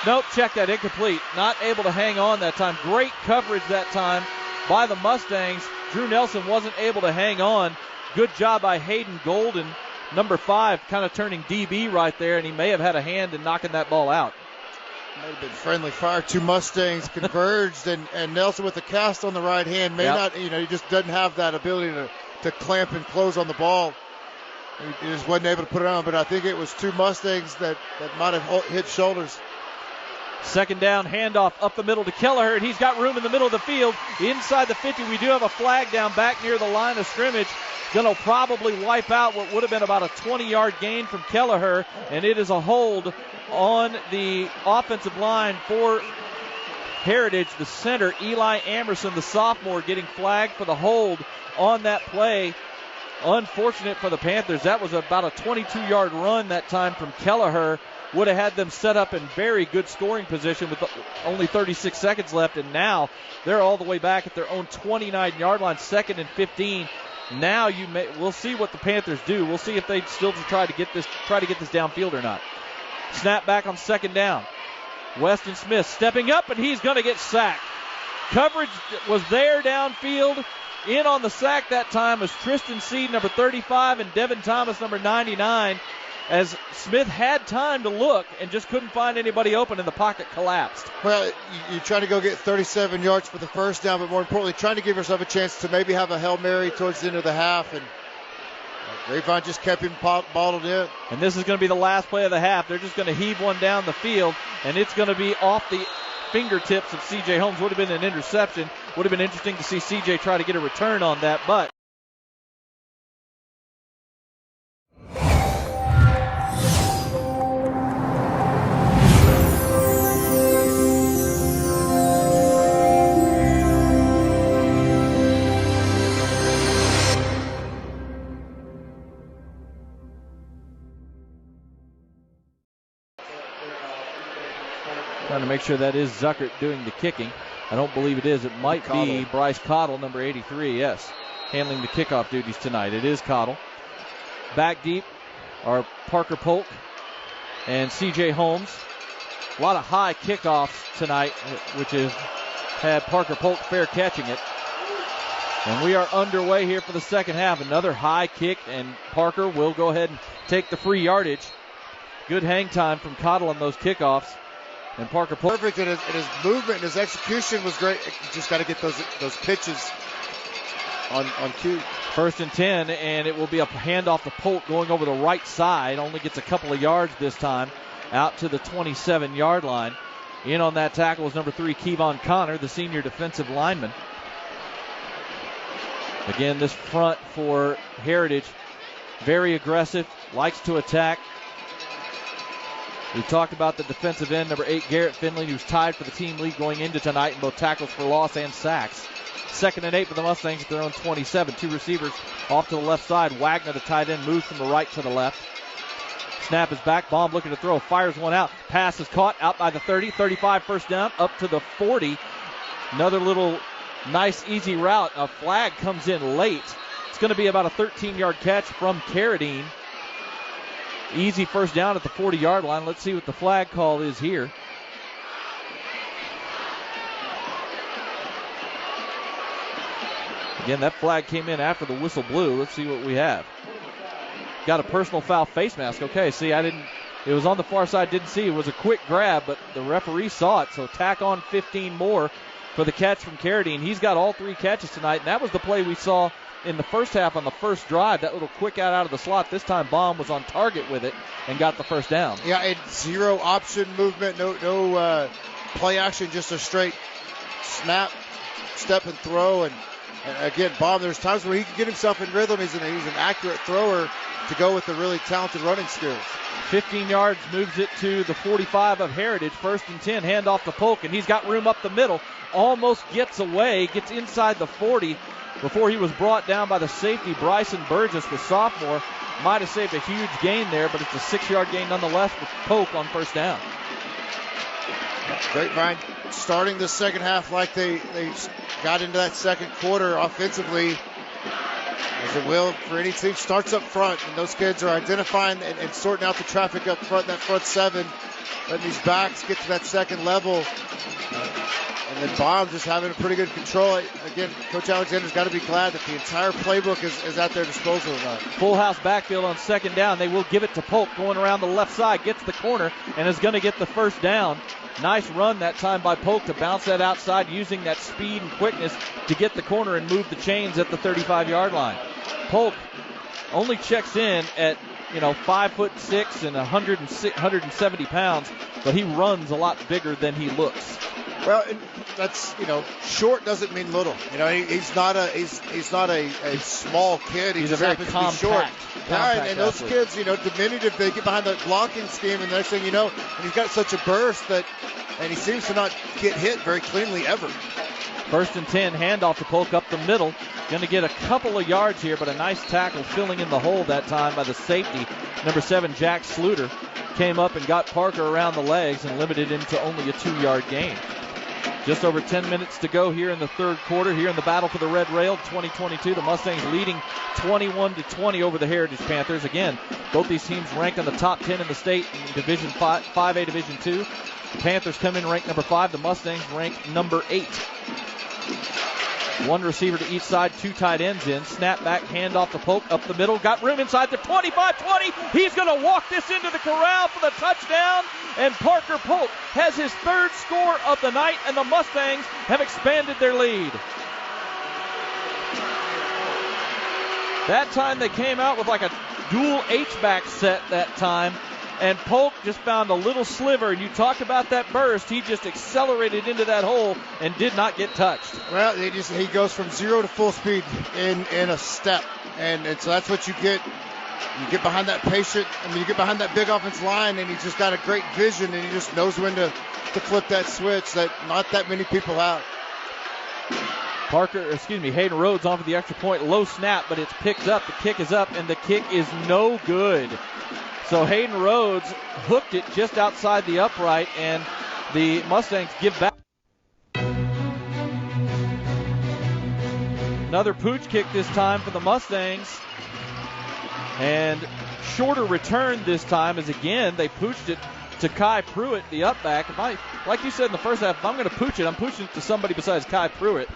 Speaker 2: Nope, check that, incomplete. Not able to hang on that time. Great coverage that time by the Mustangs. Drew Nelson wasn't able to hang on. Good job by Hayden Golden, number 5, kind of turning DB right there, and he may have had a hand in knocking that ball out.
Speaker 3: Might have been friendly fire. 2 Mustangs converged, and Nelson with the cast on the right hand not, he just doesn't have that ability to clamp and close on the ball. He just wasn't able to put it on, but I think it was 2 Mustangs that might have hit shoulders.
Speaker 2: 2nd down, handoff up the middle to Kelleher, and he's got room in the middle of the field. Inside the 50, we do have a flag down back near the line of scrimmage. Going to probably wipe out what would have been about a 20-yard gain from Kelleher, and it is a hold on the offensive line for Heritage. The center, Eli Amerson, the sophomore, getting flagged for the hold on that play Unfortunate for the Panthers. That was about a 22-yard run that time from Kelleher. Would have had them set up in very good scoring position with only 36 seconds left, and now they're all the way back at their own 29-yard line, 2nd and 15. Now we'll see what the Panthers do. We'll see if they still try to get this downfield or not. Snap back on 2nd down. Weston Smith stepping up, and he's going to get sacked. Coverage was there downfield. In on the sack that time was Tristan Seed, number 35, and Devin Thomas, number 99, as Smith had time to look and just couldn't find anybody open, and the pocket collapsed.
Speaker 3: Well, you're trying to go get 37 yards for the first down, but more importantly, trying to give yourself a chance to maybe have a Hail Mary towards the end of the half, and Grapevine just kept him bottled in.
Speaker 2: And this is going to be the last play of the half. They're just going to heave one down the field, and it's going to be off the fingertips of C.J. Holmes. Would have been an interception. Would have been interesting to see C.J. try to get a return on that, but trying to make sure that is Zuckert doing the kicking. I don't believe it is. It might be Bryce Cottle, number 83, yes, handling the kickoff duties tonight. It is Cottle. Back deep are Parker Polk and C.J. Holmes. A lot of high kickoffs tonight, which has had Parker Polk fair catching it. And we are underway here for the second half. Another high kick, and Parker will go ahead and take the free yardage. Good hang time from Cottle on those kickoffs. And Parker Polk.
Speaker 3: Perfect, and his movement and his execution was great. You just got to get those pitches on cue.
Speaker 2: 1st and 10, and it will be a handoff to Polk going over the right side. Only gets a couple of yards this time, out to the 27-yard line. In on that tackle is number 3, Kevon Connor, the senior defensive lineman. Again, this front for Heritage, very aggressive, likes to attack. We talked about the defensive end, number 8, Garrett Finley, who's tied for the team lead going into tonight in both tackles for loss and sacks. 2nd and 8 for the Mustangs at their own 27. 2 receivers off to the left side. Wagner, the tight end, moves from the right to the left. Snap is back. Baum looking to throw. Fires one out. Pass is caught out by the 30. 35 first down up to the 40. Another little nice, easy route. A flag comes in late. It's going to be about a 13-yard catch from Carradine. Easy first down at the 40-yard line. Let's see what the flag call is here. Again, that flag came in after the whistle blew. Let's see what we have. Got a personal foul face mask. Okay, see, it was on the far side, didn't see. It was a quick grab, but the referee saw it, so tack on 15 more for the catch from Carradine. He's got all 3 catches tonight, and that was the play we saw in the first half on the first drive. That little quick out of the slot. This time Baum was on target with it and got the first down.
Speaker 3: Yeah, and 0 option movement, no play action, just a straight snap, step and throw. And again, Baum, there's times where he can get himself in rhythm. He's an accurate thrower to go with the really talented running skills.
Speaker 2: 15 yards moves it to the 45 of Heritage. 1st and 10, handoff to Polk, and he's got room up the middle. Almost gets away, gets inside the 40 before he was brought down by the safety, Bryson Burgess, the sophomore. Might have saved a huge gain there, but it's a 6-yard gain nonetheless with Polk on first down.
Speaker 3: Grapevine starting the second half like they got into that second quarter offensively, as it will for any team. Starts up front, and those kids are identifying and sorting out the traffic up front, that front 7, letting these backs get to that second level. And then Baum just having a pretty good control. Again, Coach Alexander's got to be glad that the entire playbook is at their disposal tonight.
Speaker 2: Full house backfield on second down. They will give it to Polk going around the left side. Gets the corner and is going to get the first down. Nice run that time by Polk to bounce that outside, using that speed and quickness to get the corner and move the chains at the 35-yard line. Polk only checks in at 5'6" and 170 pounds, but he runs a lot bigger than he looks.
Speaker 3: Well, that's short doesn't mean little. He's not a small kid.
Speaker 2: He's a very compact,
Speaker 3: short.
Speaker 2: Compact
Speaker 3: and those kids, diminutive, they get behind the blocking scheme, and the next thing you know, and he's got such a burst and he seems to not get hit very cleanly ever.
Speaker 2: 1st and 10, handoff to Polk up the middle. Going to get a couple of yards here, but a nice tackle filling in the hole that time by the safety. Number 7, Jack Sluter, came up and got Parker around the legs and limited him to only a 2-yard gain. Just over 10 minutes to go here in the third quarter, here in the battle for the Red Rail 2022. The Mustangs leading 21-20 over the Heritage Panthers. Again, both these teams ranked in the top 10 in the state in Division 5A, Division 2. The Panthers come in ranked number 5. The Mustangs ranked number 8. One receiver to each side, 2 tight ends in. Snap back, hand off to Polk, up the middle. Got room inside the 25-20. He's going to walk this into the corral for the touchdown. And Parker Polk has his 3rd score of the night, and the Mustangs have expanded their lead. That time they came out with like a dual H-back set that time. And Polk just found a little sliver, and you talked about that burst. He just accelerated into that hole and did not get touched.
Speaker 3: Well, he goes from 0 to full speed in a step, and so that's what you get. You get behind that you get behind that big offensive line, and he's just got a great vision, and he just knows when to flip that switch that not that many people have.
Speaker 2: Hayden Rhodes on for the extra point. Low snap, but it's picked up. The kick is up, and the kick is no good. So Hayden Rhodes hooked it just outside the upright, and the Mustangs give back. Another pooch kick this time for the Mustangs. And shorter return this time as, again, they pooched it to Kai Pruitt, the upback. Like you said in the first half, if I'm going to pooch it, I'm pooching it to somebody besides Kai Pruitt.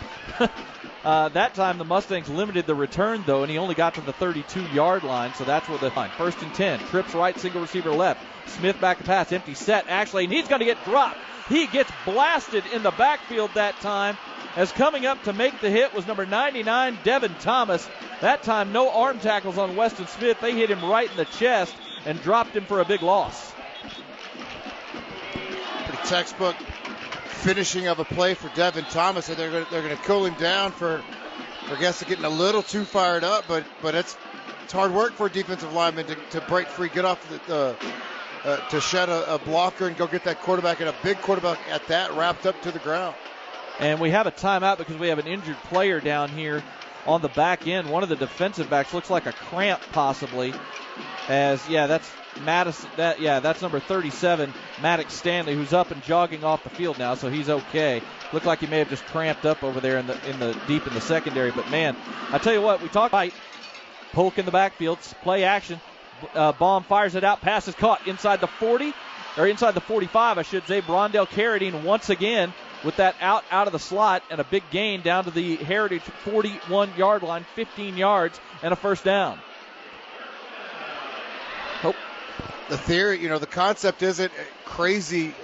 Speaker 2: That time the Mustangs limited the return, though, and he only got to the 32-yard line, so that's where they find. 1st and 10. Trips right, single receiver left. Smith back to pass, empty set, Ashley, and he's going to get dropped. He gets blasted in the backfield that time, as coming up to make the hit was number 99, Devin Thomas. That time, no arm tackles on Weston Smith. They hit him right in the chest and dropped him for a big loss.
Speaker 3: Pretty textbook finishing of a play for Devin Thomas, and they're going to cool him down for I guess getting a little too fired up, but it's hard work for a defensive lineman to break free, get off to shed a blocker and go get that quarterback, and a big quarterback at that, wrapped up to the ground.
Speaker 2: And we have a timeout because we have an injured player down here on the back end. One of the defensive backs looks like a cramp possibly. That's Madison. That's number 37, Maddox Stanley, who's up and jogging off the field now, so he's okay. Looked like he may have just cramped up over there in the deep in the secondary. But man, I tell you what, we talked about Polk in the backfield, play action. Baum fires it out, pass is caught inside the 40, or inside the 45, I should say. Brondell Carradine once again with that out of the slot, and a big gain down to the Heritage 41-yard line, 15 yards, and a first down.
Speaker 3: The theory, the concept isn't crazy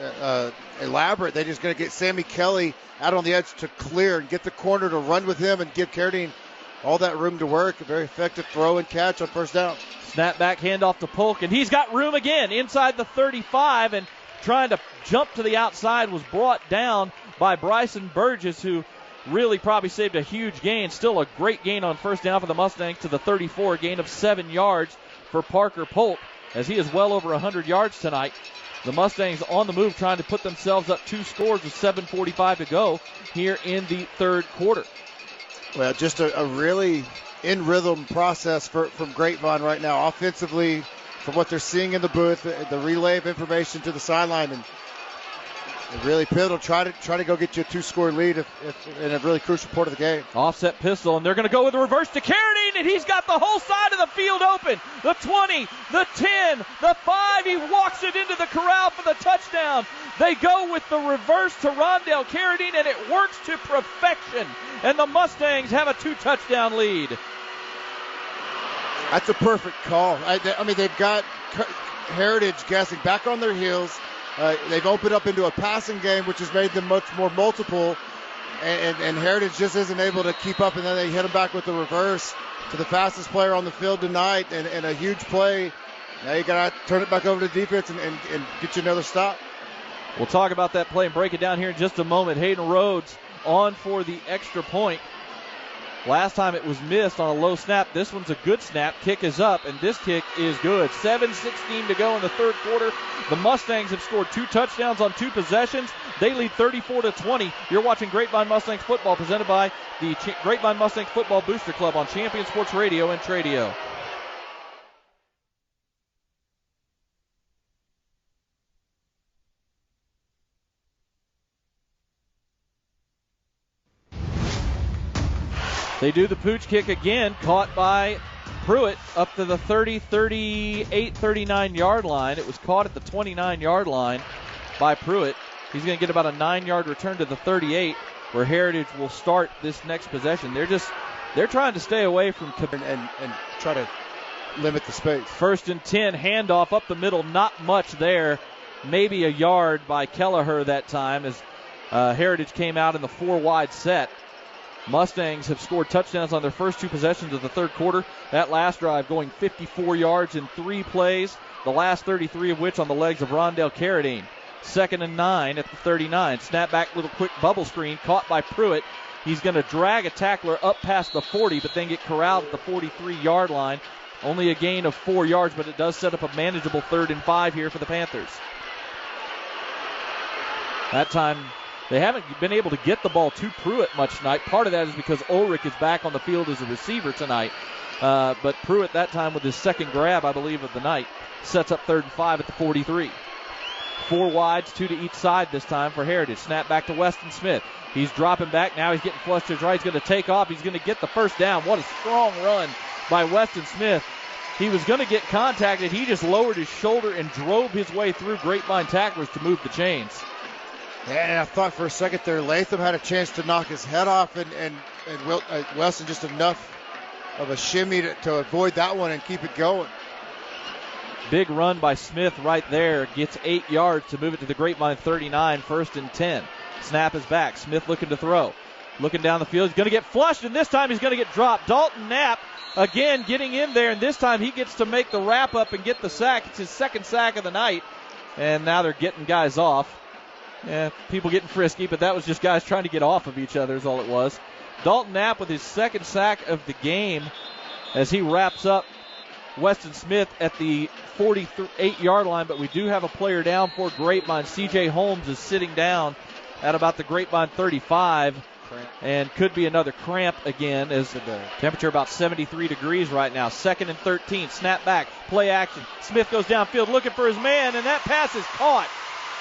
Speaker 3: elaborate. They're just going to get Sammy Kelly out on the edge to clear and get the corner to run with him and give Carradine all that room to work. A very effective throw and catch on first down.
Speaker 2: Snap back, handoff to Polk, and he's got room again inside the 35, and trying to jump to the outside was brought down by Bryson Burgess, who really probably saved a huge gain. Still a great gain on first down for the Mustangs to the 34, gain of 7 yards for Parker Polk, as he is well over 100 yards tonight. The Mustangs on the move, trying to put themselves up 2 scores with 7:45 to go here in the third quarter.
Speaker 3: Well, just a really in-rhythm process from Grapevine right now. Offensively, from what they're seeing in the booth, the relay of information to the sideline, and really pivotal. Try to go get you a 2-score lead in a really crucial part of the game.
Speaker 2: Offset pistol, and they're going to go with a reverse to Carradine, and he's got the whole side of the field open. The 20, the 10, the 5. He walks it into the corral for the touchdown. They go with the reverse to Rondell Carradine, and it works to perfection. And the Mustangs have a 2-touchdown lead.
Speaker 3: That's a perfect call. I mean, they've got Heritage guessing back on their heels. They've opened up into a passing game, which has made them much more multiple, and Heritage just isn't able to keep up, and then they hit them back with the reverse to the fastest player on the field tonight, and a huge play. Now you got to turn it back over to defense and get you another stop.
Speaker 2: We'll talk about that play and break it down here in just a moment. Hayden Rhodes on for the extra point. Last time it was missed on a low snap. This one's a good snap. Kick is up, and this kick is good. 7:16 to go in the third quarter. The Mustangs have scored 2 touchdowns on 2 possessions. They lead 34-20. You're watching Grapevine Mustangs football presented by the Grapevine Mustangs Football Booster Club on Champion Sports Radio and Tradio. They do the pooch kick again, caught by Pruitt up to the 30, 38, 39 yard line. It was caught at the 29 yard line by Pruitt. He's going to get about a 9-yard return to the 38, where Heritage will start this next possession. They're trying to stay away from
Speaker 3: and try to limit the space.
Speaker 2: 1st and 10, handoff up the middle, not much there. Maybe a yard by Kelleher that time as Heritage came out in the 4 wide set. Mustangs have scored touchdowns on their first 2 possessions of the third quarter. That last drive going 54 yards in 3 plays, the last 33 of which on the legs of Rondell Carradine. 2nd and 9 at the 39. Snap back, little quick bubble screen, caught by Pruitt. He's going to drag a tackler up past the 40, but then get corralled at the 43-yard line. Only a gain of 4 yards, but it does set up a manageable 3rd and 5 here for the Panthers. That time, they haven't been able to get the ball to Pruitt much tonight. Part of that is because Ulrich is back on the field as a receiver tonight. But Pruitt that time with his second grab, I believe, of the night, sets up 3rd and 5 at the 43. 4 wides, 2 to each side this time for Heritage. Snap back to Weston Smith. He's dropping back. Now he's getting flushed to his right. He's going to take off. He's going to get the first down. What a strong run by Weston Smith. He was going to get contacted. He just lowered his shoulder and drove his way through Grapevine tacklers to move the chains.
Speaker 3: And I thought for a second there Latham had a chance to knock his head off, and Weston just enough of a shimmy to avoid that one and keep it going.
Speaker 2: Big run by Smith right there. Gets 8 yards to move it to the Grapevine 39, 1st and 10. Snap is back. Smith looking to throw. Looking down the field. He's going to get flushed, and this time he's going to get dropped. Dalton Knapp again getting in there, and this time he gets to make the wrap up and get the sack. It's his 2nd sack of the night, and now they're getting guys off. Yeah, people getting frisky, but that was just guys trying to get off of each other is all it was. Dalton Knapp with his 2nd sack of the game as he wraps up Weston Smith at the 48-yard line, but we do have a player down for Grapevine. C.J. Holmes is sitting down at about the Grapevine 35 and could be another cramp again as the temperature about 73 degrees right now. 2nd and 13, snap back, play action. Smith goes downfield looking for his man, and that pass is caught.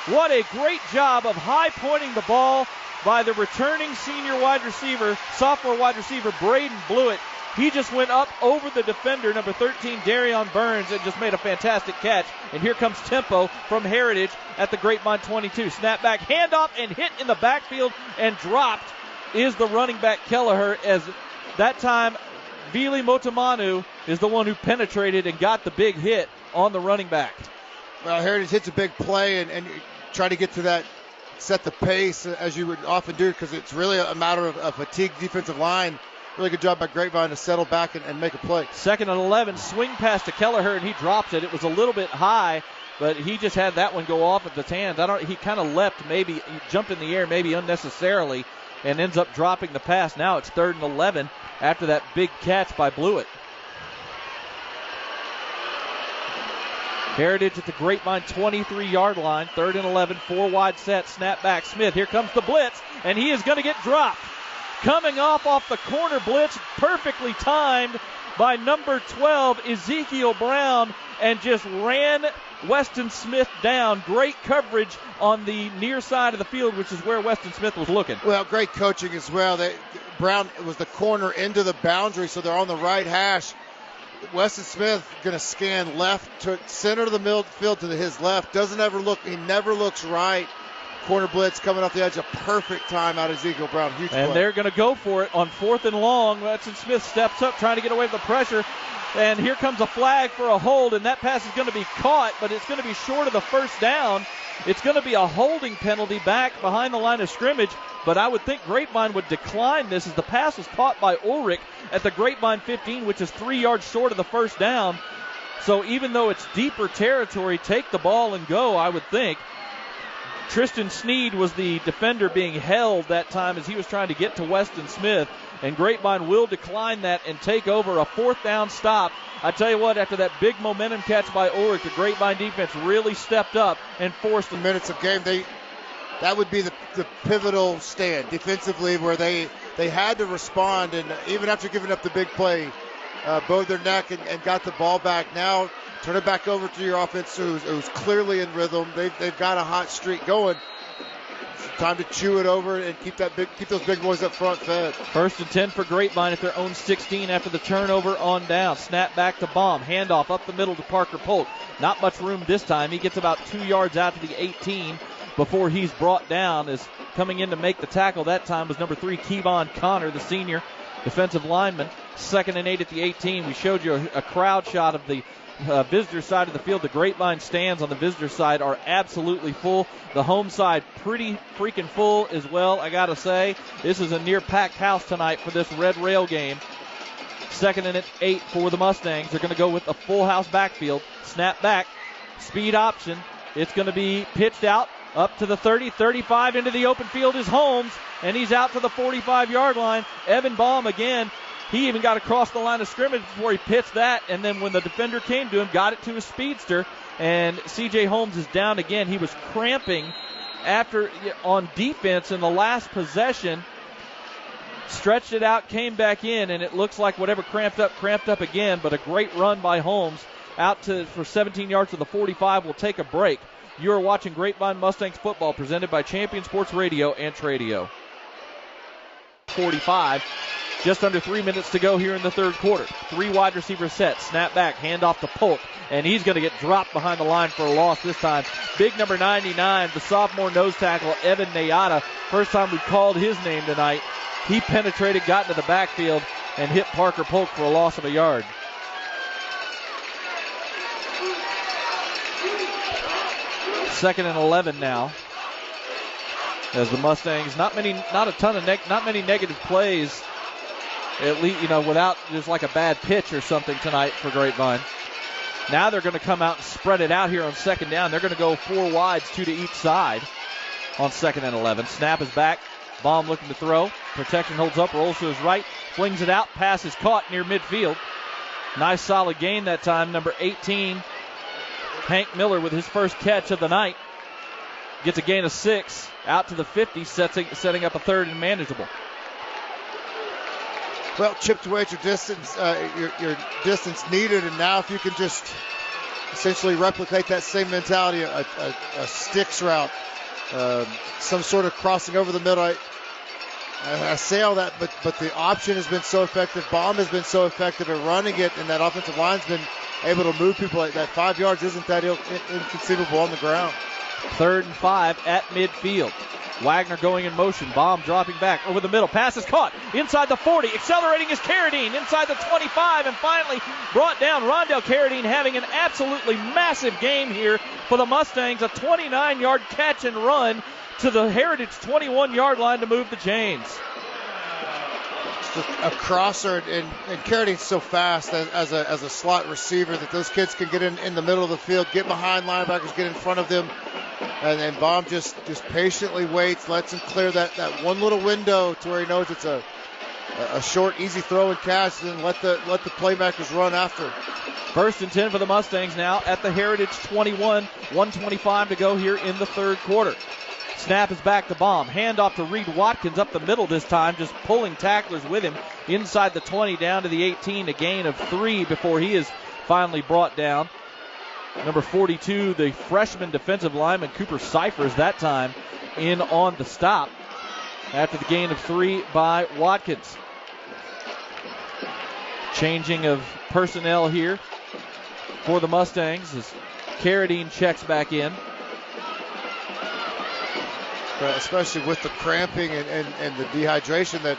Speaker 2: What a great job of high-pointing the ball by the returning sophomore wide receiver, Braden Blewett. He just went up over the defender, number 13, Darion Burns, and just made a fantastic catch. And here comes tempo from Heritage at the Grapevine 22. Snap back, handoff, and hit in the backfield and dropped is the running back Kelleher, as that time Vili Motomanu is the one who penetrated and got the big hit on the running back.
Speaker 3: Well, Heritage hits a big play and try to get to that, set the pace as you would often do, because it's really a matter of a fatigued defensive line. Really good job by Grapevine to settle back and make a play.
Speaker 2: 2nd and 11, swing pass to Kelleher, and he drops it. It was a little bit high, but he just had that one go off of the hands. He kind of leapt, maybe he jumped in the air, maybe unnecessarily, and ends up dropping the pass. Now it's 3rd and 11 after that big catch by Blewett. Heritage at the Grapevine 23-yard line, 3rd and 11, 4 wide set, snap back. Smith, here comes the blitz, and he is going to get dropped. Coming off the corner blitz, perfectly timed by number 12, Ezekiel Brown, and just ran Weston Smith down. Great coverage on the near side of the field, which is where Weston Smith was looking.
Speaker 3: Well, great coaching as well. Brown was the corner into the boundary, so they're on the right hash. Weston Smith going to scan left to center of the midfield to his left. Doesn't ever look. He never looks right. Corner blitz coming off the edge. A perfect time out of Ezekiel Brown. Huge play.
Speaker 2: And they're going to go for it on 4th and long. Weston Smith steps up trying to get away from the pressure. And here comes a flag for a hold, and that pass is going to be caught, but it's going to be short of the first down. It's going to be a holding penalty back behind the line of scrimmage, but I would think Grapevine would decline this as the pass was caught by Ulrich at the Grapevine 15, which is 3 yards short of the first down. So even though it's deeper territory, take the ball and go, I would think. Tristan Sneed was the defender being held that time as he was trying to get to Weston Smith, and Grapevine will decline that and take over a 4th down stop. I tell you what, after that big momentum catch by Ulrich, the Grapevine defense really stepped up and forced the
Speaker 3: minutes of game. That would be the pivotal stand defensively where they had to respond, and even after giving up the big play, bowed their neck and got the ball back. Now turn it back over to your offense who's clearly in rhythm. They've got a hot streak going. It's time to chew it over and keep those big boys up front fed.
Speaker 2: 1st and 10 for Grapevine at their own 16 after the turnover on down. Snap back to Baum. Handoff up the middle to Parker Polk. Not much room this time. He gets about 2 yards out to the 18 before he's brought down. As coming in to make the tackle that time was number 3, Kevon Connor, the senior defensive lineman. 2nd and 8 at the 18. We showed you a crowd shot of the visitor side of the field. The Grapevine stands on the visitor side are absolutely full. The home side pretty freaking full as well, I gotta say. This is a near packed house tonight for this Red Rail game. 2nd and 8 for the Mustangs. They're going to go with a full house backfield. Snap back, speed option. It's going to be pitched out up to the 30, 35 into the open field is Holmes, and he's out to the 45-yard line. Evan Baum again. He even got across the line of scrimmage before he pitched that, and then when the defender came to him, got it to his speedster, and C.J. Holmes is down again. He was cramping on defense in the last possession, stretched it out, came back in, and it looks like whatever cramped up again, but a great run by Holmes out for 17 yards to the 45. We'll take a break. You are watching Grapevine Mustangs football presented by Champion Sports Radio and Tradio. 45. Just under 3 minutes to go here in the third quarter. 3 wide receivers set. Snap back. Hand off to Polk. And he's going to get dropped behind the line for a loss this time. Big number 99, the sophomore nose tackle, Evan Nayata. First time we've called his name tonight. He penetrated, got into the backfield, and hit Parker Polk for a loss of a yard. Second and 11 now. As the Mustangs, not many negative plays. At least, without just like a bad pitch or something tonight for Grapevine. Now they're going to come out and spread it out here on 2nd down. They're going to go 4 wides, 2 to each side on 2nd and 11. Snap is back. Baum looking to throw. Protection holds up, rolls to his right, flings it out. Pass is caught near midfield. Nice solid gain that time. Number 18, Hank Miller with his first catch of the night. Gets a gain of 6 out to the 50, setting up a 3rd and manageable.
Speaker 3: Well, chipped away at your distance, your distance needed, and now if you can just essentially replicate that same mentality, a sticks route, some sort of crossing over the middle. I say all that, but the option has been so effective. Baum has been so effective at running it, and that offensive line's been able to move people. That 5 yards isn't that inconceivable on the ground.
Speaker 2: 3rd and 5 at midfield. Wagner going in motion. Baum dropping back over the middle. Pass is caught inside the 40. Accelerating is Carradine inside the 25, and finally brought down. Rondell Carradine having an absolutely massive game here for the Mustangs. A 29-yard catch and run to the Heritage 21-yard line to move the chains.
Speaker 3: A crosser, and Carradine's so fast as a slot receiver that those kids can get in the middle of the field, get behind linebackers, get in front of them. And Baum just patiently waits, lets him clear that one little window to where he knows it's a short, easy throw and catch, and then let the playmakers run after.
Speaker 2: 1st and 10 for the Mustangs now at the Heritage 21. 1:25 to go here in the third quarter. Snap is back to Baum. Handoff to Reed Watkins up the middle this time, just pulling tacklers with him inside the 20 down to the 18. A gain of 3 before he is finally brought down. Number 42, the freshman defensive lineman Cooper Cyphers that time in on the stop after the gain of 3 by Watkins. Changing of personnel here for the Mustangs as Carradine checks back in.
Speaker 3: Especially with the cramping and the dehydration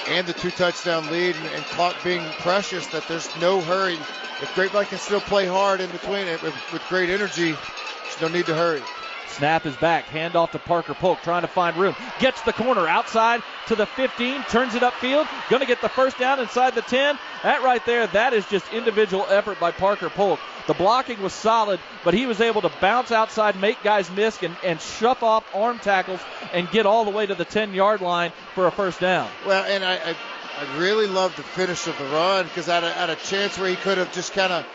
Speaker 3: and the 2 touchdown lead and clock being precious, that there's no hurry. If Grapevine can still play hard in between it with great energy, there's no need to hurry.
Speaker 2: Snap is back. Hand off to Parker Polk, trying to find room. Gets the corner outside to the 15. Turns it upfield. Going to get the first down inside the 10. That right there, that is just individual effort by Parker Polk. The blocking was solid, but he was able to bounce outside, make guys miss, and shove off arm tackles and get all the way to the 10-yard line for a first down.
Speaker 3: Well, and I really love the finish of the run, because at a chance where he could have just kind of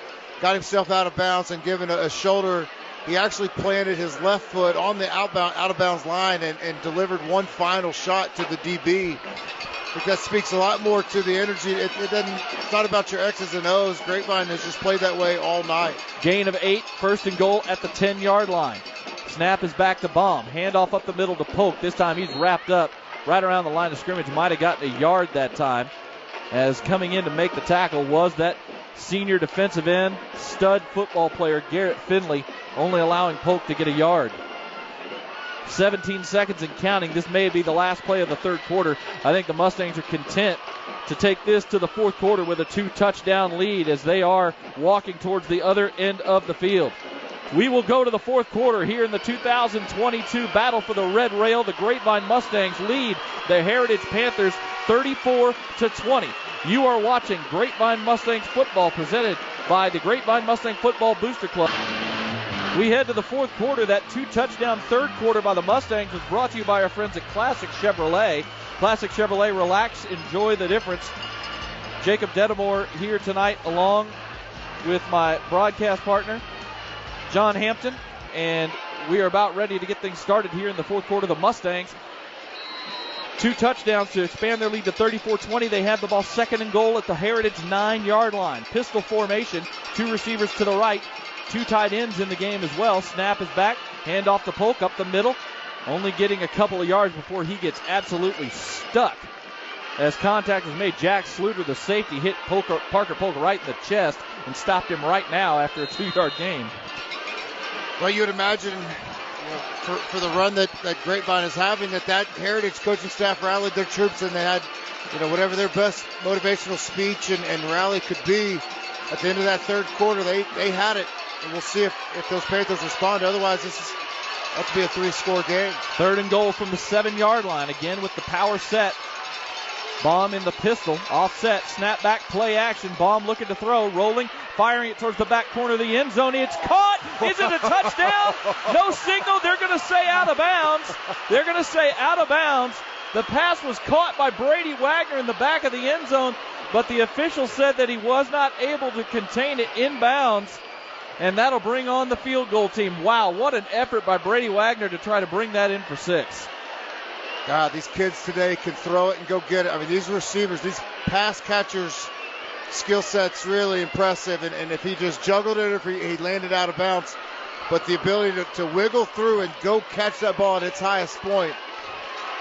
Speaker 3: got himself out of bounds and given a shoulder, he actually planted his left foot on the out of bounds line and delivered one final shot to the DB. I think that speaks a lot more to the energy. It's not about your X's and O's. Grapevine has just played that way all night.
Speaker 2: Gain of 8, first and goal at the 10-yard line. Snap is back to Baum. Handoff up the middle to Polk. This time he's wrapped up right around the line of scrimmage. Might have gotten a yard that time, as coming in to make the tackle was that senior defensive end, stud football player Garrett Finley, only allowing Polk to get a yard. 17 seconds and counting. This may be the last play of the third quarter. I think the Mustangs are content to take this to the fourth quarter with a 2-touchdown lead, as they are walking towards the other end of the field. We will go to the fourth quarter here in the 2022 battle for the Red Rail. The Grapevine Mustangs lead the Heritage Panthers 34-20. You are watching Grapevine Mustangs football, presented by the Grapevine Mustang Football Booster Club. We head to the fourth quarter. That 2-touchdown third quarter by the Mustangs was brought to you by our friends at Classic Chevrolet. Classic Chevrolet, relax, enjoy the difference. Jacob Dedamore here tonight, along with my broadcast partner, John Hampton, and we are about ready to get things started here in the fourth quarter. The Mustangs, 2 touchdowns to expand their lead to 34-20. They have the ball second and goal at the Heritage 9-yard line. Pistol formation, 2 receivers to the right, 2 tight ends in the game as well. Snap is back, hand off to Polk up the middle, only getting a couple of yards before he gets absolutely stuck. As contact was made, Jack Sluter, the safety, hit Parker Polk right in the chest and stopped him right now after a 2-yard gain.
Speaker 3: Well, you would imagine, for the run that Grapevine is having, that Heritage coaching staff rallied their troops, and they had, whatever their best motivational speech and rally could be. At the end of that third quarter, they had it, and we'll see if those Panthers respond. Otherwise, that's to be a 3-score game.
Speaker 2: Third and goal from the 7-yard line, again with the power set. Baum in the pistol, offset, snap back, play action. Baum looking to throw, rolling, firing it towards the back corner of the end zone. It's caught. Is it a touchdown? No signal. They're going to say out of bounds. They're going to say out of bounds. The pass was caught by Brady Wagner in the back of the end zone, but the official said that he was not able to contain it inbounds, and that'll bring on the field goal team. Wow, what an effort by Brady Wagner to try to bring that in for 6.
Speaker 3: God, these kids today can throw it and go get it. I mean, these receivers, these pass catchers' skill set's really impressive. And if he just juggled it, if he landed out of bounds, but the ability to wiggle through and go catch that ball at its highest point,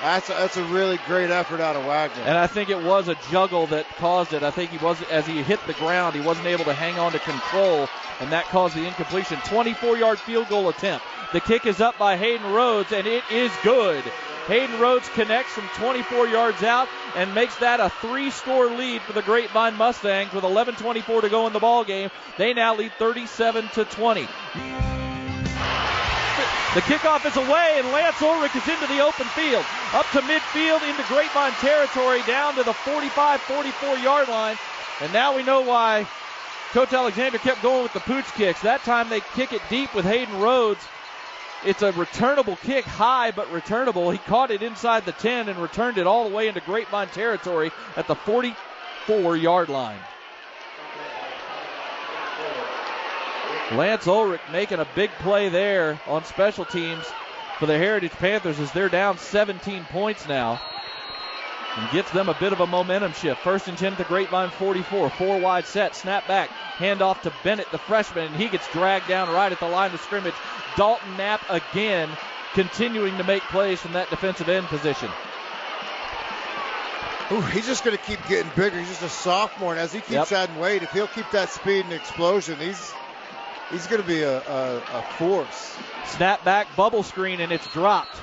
Speaker 3: that's a really great effort out of Wagner.
Speaker 2: And I think it was a juggle that caused it. I think as he hit the ground, he wasn't able to hang on to control, and that caused the incompletion. 24-yard field goal attempt. The kick is up by Hayden Rhodes, and it is good. Hayden Rhodes connects from 24 yards out and makes that a 3-score lead for the Grapevine Mustangs with 11:24 to go in the ball game. They now lead 37-20. The kickoff is away, and Lance Ulrich is into the open field. Up to midfield into Grapevine territory, down to the 45-44 yard line. And now we know why Coach Alexander kept going with the pooch kicks. That time they kick it deep with Hayden Rhodes. It's a returnable kick, high but returnable. He caught it inside the 10 and returned it all the way into Grapevine territory at the 44-yard line. Lance Ulrich making a big play there on special teams for the Heritage Panthers, as they're down 17 points now, and gets them a bit of a momentum shift. First and 10 at the Grapevine 44. 4 wide set. Snap back. Hand off to Bennett, the freshman, and he gets dragged down right at the line of scrimmage. Dalton Knapp again continuing to make plays from that defensive end position.
Speaker 3: Ooh, he's just going to keep getting bigger. He's just a sophomore, and as he keeps adding weight, if he'll keep that speed and explosion, he's going to be a force.
Speaker 2: Snap back, bubble screen, and it's dropped.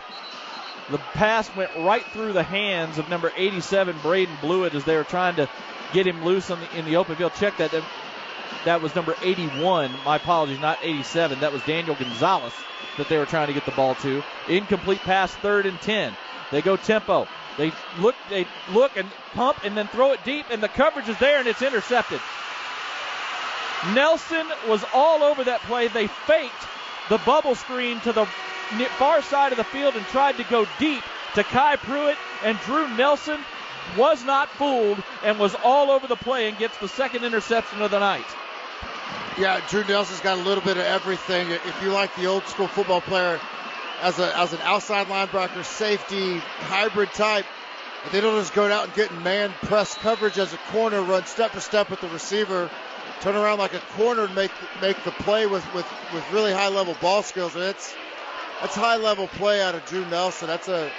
Speaker 2: The pass went right through the hands of number 87, Braden Blewett, as they were trying to get him loose in the open field. Check that. that was number 81. My apologies, not 87. That was Daniel Gonzalez that they were trying to get the ball to. Incomplete pass, 3rd and 10. They go tempo. They look and pump and then throw it deep, and the coverage is there, and it's intercepted. Nelson was all over that play. They faked the bubble screen to the far side of the field and tried to go deep to Kai Pruitt, and Drew Nelson was not fooled and was all over the play and gets the second interception of the night.
Speaker 3: Yeah, Drew Nelson's got a little bit of everything. If you like the old school football player as an outside linebacker, safety, hybrid type, they don't just go out and get in man press coverage as a corner, run step for step with the receiver, turn around like a corner and make the play with really high level ball skills. And that's high level play out of Drew Nelson. That's a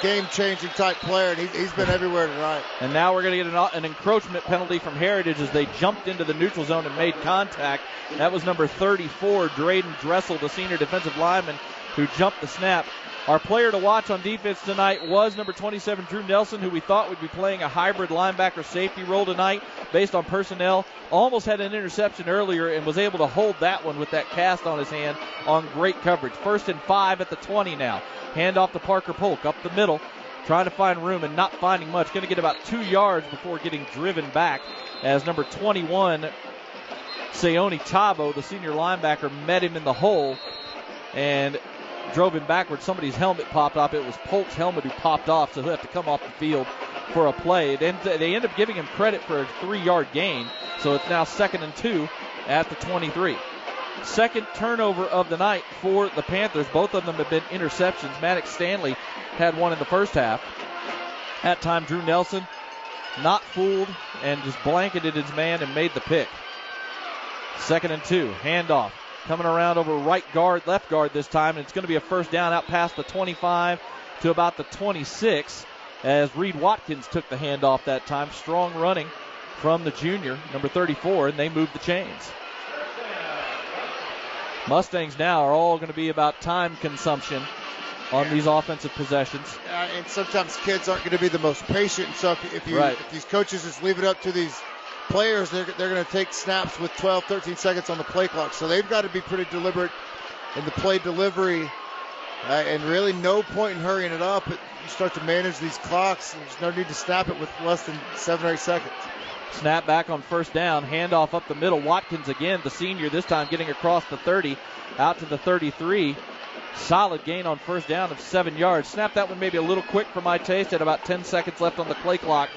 Speaker 3: game-changing type player, and he's been everywhere tonight.
Speaker 2: And now we're going to get an encroachment penalty from Heritage as they jumped into the neutral zone and made contact. That was number 34, Drayden Dressel, the senior defensive lineman, who jumped the snap. Our player to watch on defense tonight was number 27, Drew Nelson, who we thought would be playing a hybrid linebacker safety role tonight based on personnel. Almost had an interception earlier and was able to hold that one with that cast on his hand on great coverage. 1st and 5 at the 20 now. Hand off to Parker Polk up the middle, trying to find room and not finding much. Going to get about 2 yards before getting driven back as number 21, Seone Tabo, the senior linebacker, met him in the hole and drove him backwards. Somebody's helmet popped off. It was Polk's helmet who popped off, so he'll have to come off the field for a play. They end up giving him credit for a 3-yard gain, so it's now 2nd and 2 at the 23. Second turnover of the night for the Panthers. Both of them have been interceptions. Maddox Stanley had one in the first half. That time, Drew Nelson not fooled and just blanketed his man and made the pick. 2nd and 2. Handoff. Coming around over right guard, left guard this time, and it's going to be a first down out past the 25 to about the 26 as Reed Watkins took the handoff that time. Strong running from the junior, number 34, and they moved the chains. Mustangs now are all going to be about time consumption on these offensive possessions.
Speaker 3: And sometimes kids aren't going to be the most patient, so if these coaches just leave it up to these players, they're going to take snaps with 12, 13 seconds on the play clock. So they've got to be pretty deliberate in the play delivery, and really no point in hurrying it up. You start to manage these clocks, and there's no need to snap it with less than 7 or 8 seconds.
Speaker 2: Snap back on first down, handoff up the middle. Watkins again, the senior, this time getting across the 30, out to the 33. Solid gain on first down of 7 yards. Snap that one maybe a little quick for my taste at about 10 seconds left on the play clock,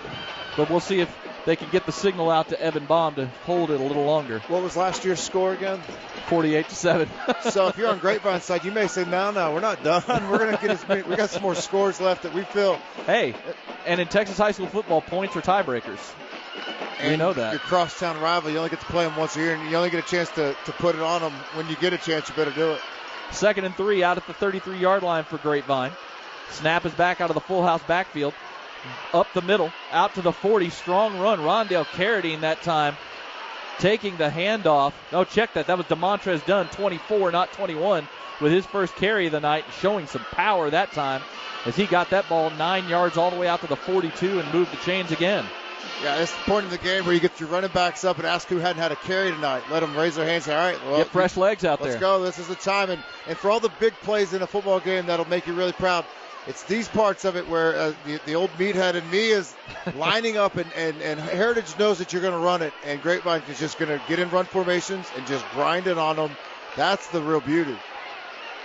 Speaker 2: but we'll see if they can get the signal out to Evan Baum to hold it a little longer.
Speaker 3: What was last year's score again?
Speaker 2: 48-7.
Speaker 3: So if you're on Grapevine side, you may say, no, we're not done. We're going to get as many. We got some more scores left that we feel.
Speaker 2: Hey, and in Texas high school football, points are tiebreakers. We know that.
Speaker 3: Your crosstown rival, you only get to play them once a year, and you only get a chance to put it on them. When you get a chance, you better do it.
Speaker 2: 2nd and 3 out at the 33-yard line for Grapevine. Snap is back out of the full house backfield. Up the middle, out to the 40. Strong run. Rondale Carradine that time taking the handoff. No, check that. That was DeMontrez Dunn, 24, not 21, with his first carry of the night, showing some power that time as he got that ball 9 yards all the way out to the 42 and moved the chains again.
Speaker 3: Yeah, that's the point in the game where you get your running backs up and ask who hadn't had a carry tonight. Let them raise their hands and say, all right, well,
Speaker 2: get fresh legs out there.
Speaker 3: Let's go. This is the time. And for all the big plays in a football game that'll make you really proud, it's these parts of it where the old meathead in me is lining up, and Heritage knows that you're going to run it, and Grapevine is just going to get in run formations and just grind it on them. That's the real beauty.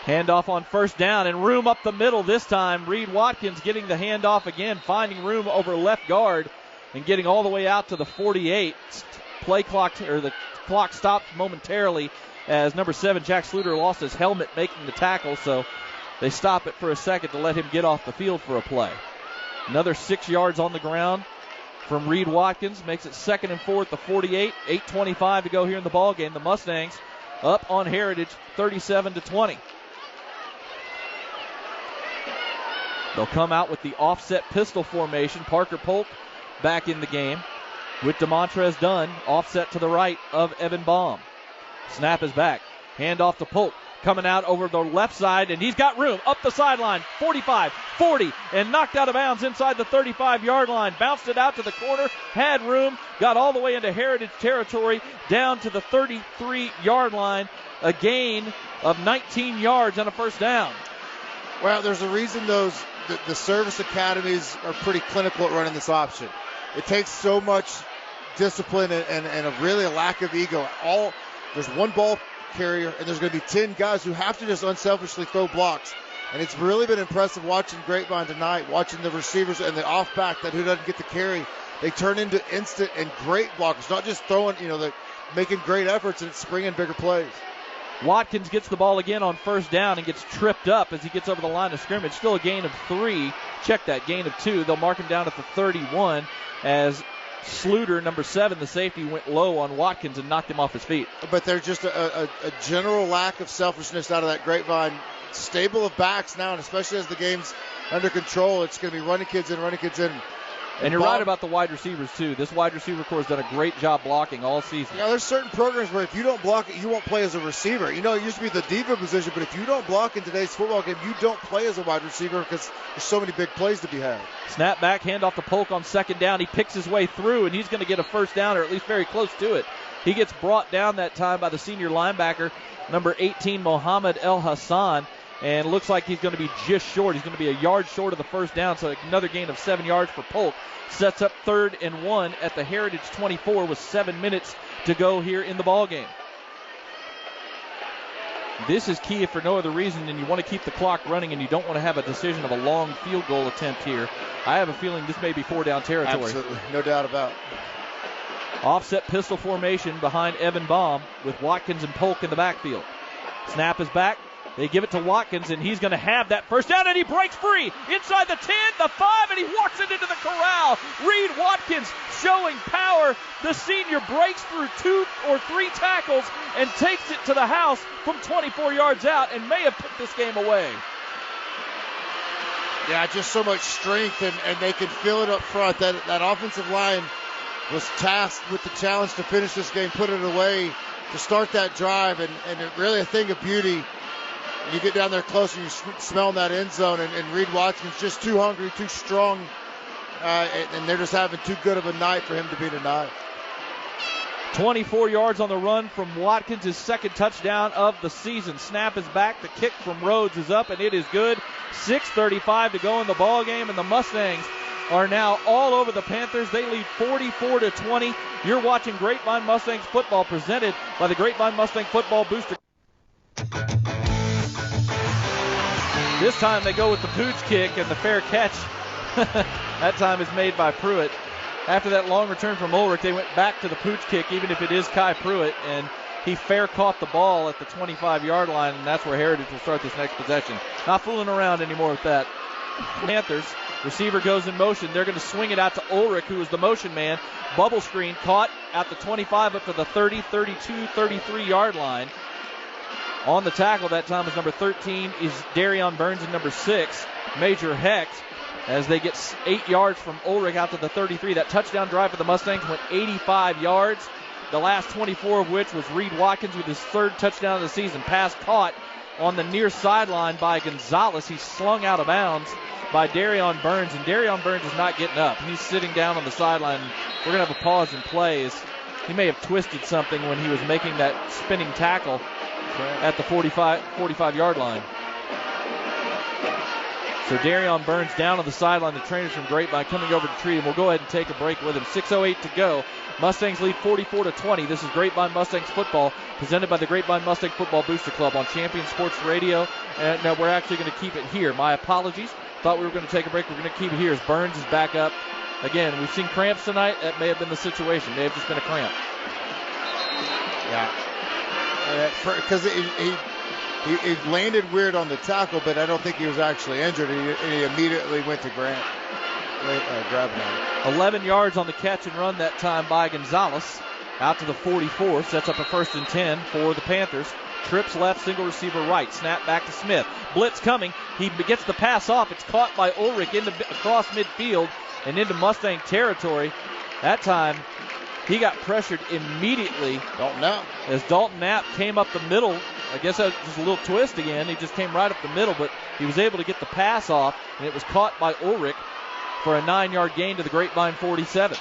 Speaker 2: Handoff on first down and room up the middle this time. Reed Watkins getting the handoff again, finding room over left guard and getting all the way out to the 48. The clock stopped momentarily as number 7, Jack Sluter, lost his helmet making the tackle, so they stop it for a second to let him get off the field for a play. Another 6 yards on the ground from Reed Watkins. Makes it 2nd and 4 at the 48. 8:25 to go here in the ball game. The Mustangs up on Heritage 37-20. They'll come out with the offset pistol formation. Parker Polk back in the game with DeMontrez Dunn offset to the right of Evan Baum. Snap is back. Hand off to Polk. coming out over the left side, and he's got room up the sideline. 45, 40, and knocked out of bounds inside the 35-yard line. Bounced it out to the corner, had room, got all the way into Heritage territory, down to the 33-yard line. A gain of 19 yards and a first down.
Speaker 3: Well, there's a reason the service academies are pretty clinical at running this option. It takes so much discipline and a lack of ego. There's one ball carrier, and there's going to be 10 guys who have to just unselfishly throw blocks. And it's really been impressive watching Grapevine tonight, watching the receivers and the off back that who doesn't get the carry. They turn into instant and great blockers, not just throwing, they're making great efforts and springing bigger plays.
Speaker 2: Watkins gets the ball again on first down and gets tripped up as he gets over the line of scrimmage. Still a gain of 3. Check that, gain of 2. They'll mark him down at the 31 as Sluter, number 7, the safety, went low on Watkins and knocked him off his feet.
Speaker 3: But there's just a general lack of selfishness out of that Grapevine stable of backs now, and especially as the game's under control, it's going to be running kids in.
Speaker 2: And you're right about the wide receivers, too. This wide receiver corps has done a great job blocking all season.
Speaker 3: Yeah, there's certain programs where if you don't block it, you won't play as a receiver. It used to be the diva position, but if you don't block in today's football game, you don't play as a wide receiver because there's so many big plays to be had.
Speaker 2: Snap back, handoff to Polk on second down. He picks his way through, and he's going to get a first down, or at least very close to it. He gets brought down that time by the senior linebacker, number 18, Mohammed El Hassan. And looks like he's going to be just short. He's going to be a yard short of the first down, so another gain of 7 yards for Polk. Sets up 3rd and 1 at the Heritage 24 with 7 minutes to go here in the ball game. This is key if for no other reason than you want to keep the clock running and you don't want to have a decision of a long field goal attempt here. I have a feeling this may be 4-down territory.
Speaker 3: Absolutely, no doubt about it.
Speaker 2: Offset pistol formation behind Evan Baum with Watkins and Polk in the backfield. Snap is back. They give it to Watkins, and he's going to have that first down, and he breaks free inside the 10, the 5, and he walks it into the corral. Reed Watkins showing power. The senior breaks through 2 or 3 tackles and takes it to the house from 24 yards out and may have put this game away.
Speaker 3: Yeah, just so much strength, and they can feel it up front. That offensive line was tasked with the challenge to finish this game, put it away, to start that drive, and really a thing of beauty. You get down there close and you're smelling that end zone, and Reed Watkins just too hungry, too strong, and they're just having too good of a night for him to be tonight.
Speaker 2: 24 yards on the run from Watkins, his second touchdown of the season. Snap is back. The kick from Rhodes is up, and it is good. 6:35 to go in the ball game, and the Mustangs are now all over the Panthers. They lead 44-20. You're watching Grapevine Mustangs football presented by the Grapevine Mustang Football Booster. This time they go with the pooch kick, and the fair catch that time is made by Pruitt. After that long return from Ulrich, they went back to the pooch kick, even if it is Kai Pruitt, and he fair caught the ball at the 25-yard line, and that's where Heritage will start this next possession. Not fooling around anymore with that. Panthers, receiver goes in motion. They're going to swing it out to Ulrich, who is the motion man. Bubble screen caught at the 25 up to the 30, 32, 33-yard line. On the tackle that time is number 13 is Darion Burns, and number 6, Major Hecht, as they get 8 yards from Ulrich out to the 33. That touchdown drive for the Mustangs went 85 yards, the last 24 of which was Reed Watkins with his 3rd touchdown of the season. Pass caught on the near sideline by Gonzalez. He's slung out of bounds by Darion Burns, and Darion Burns is not getting up. He's sitting down on the sideline. We're going to have a pause and play as he may have twisted something when he was making that spinning tackle at the 45-yard line. So Darion Burns down on the sideline. The trainers from Grapevine coming over to treat him. We'll go ahead and take a break with him. 6:08 to go. Mustangs lead 44-20. This is Grapevine Mustangs football presented by the Grapevine Mustang Football Booster Club on Champion Sports Radio. And now we're actually going to keep it here. My apologies. Thought we were going to take a break. We're going to keep it here as Burns is back up. Again, we've seen cramps tonight. That may have been the situation. May have just been a cramp.
Speaker 3: Yeah. Because he landed weird on the tackle, but I don't think he was actually injured. He immediately went to grabbing him.
Speaker 2: 11 yards on the catch and run that time by Gonzalez. Out to the 44. Sets up a 1st and 10 for the Panthers. Trips left, single receiver right. Snap back to Smith. Blitz coming. He gets the pass off. It's caught by Ulrich across midfield and into Mustang territory. That time, he got pressured immediately.
Speaker 3: Dalton Knapp.
Speaker 2: As Dalton Knapp came up the middle I guess that was just a little twist again. He just came right up the middle, but he was able to get the pass off, and it was caught by Ulrich for a 9-yard gain to the Grapevine 47.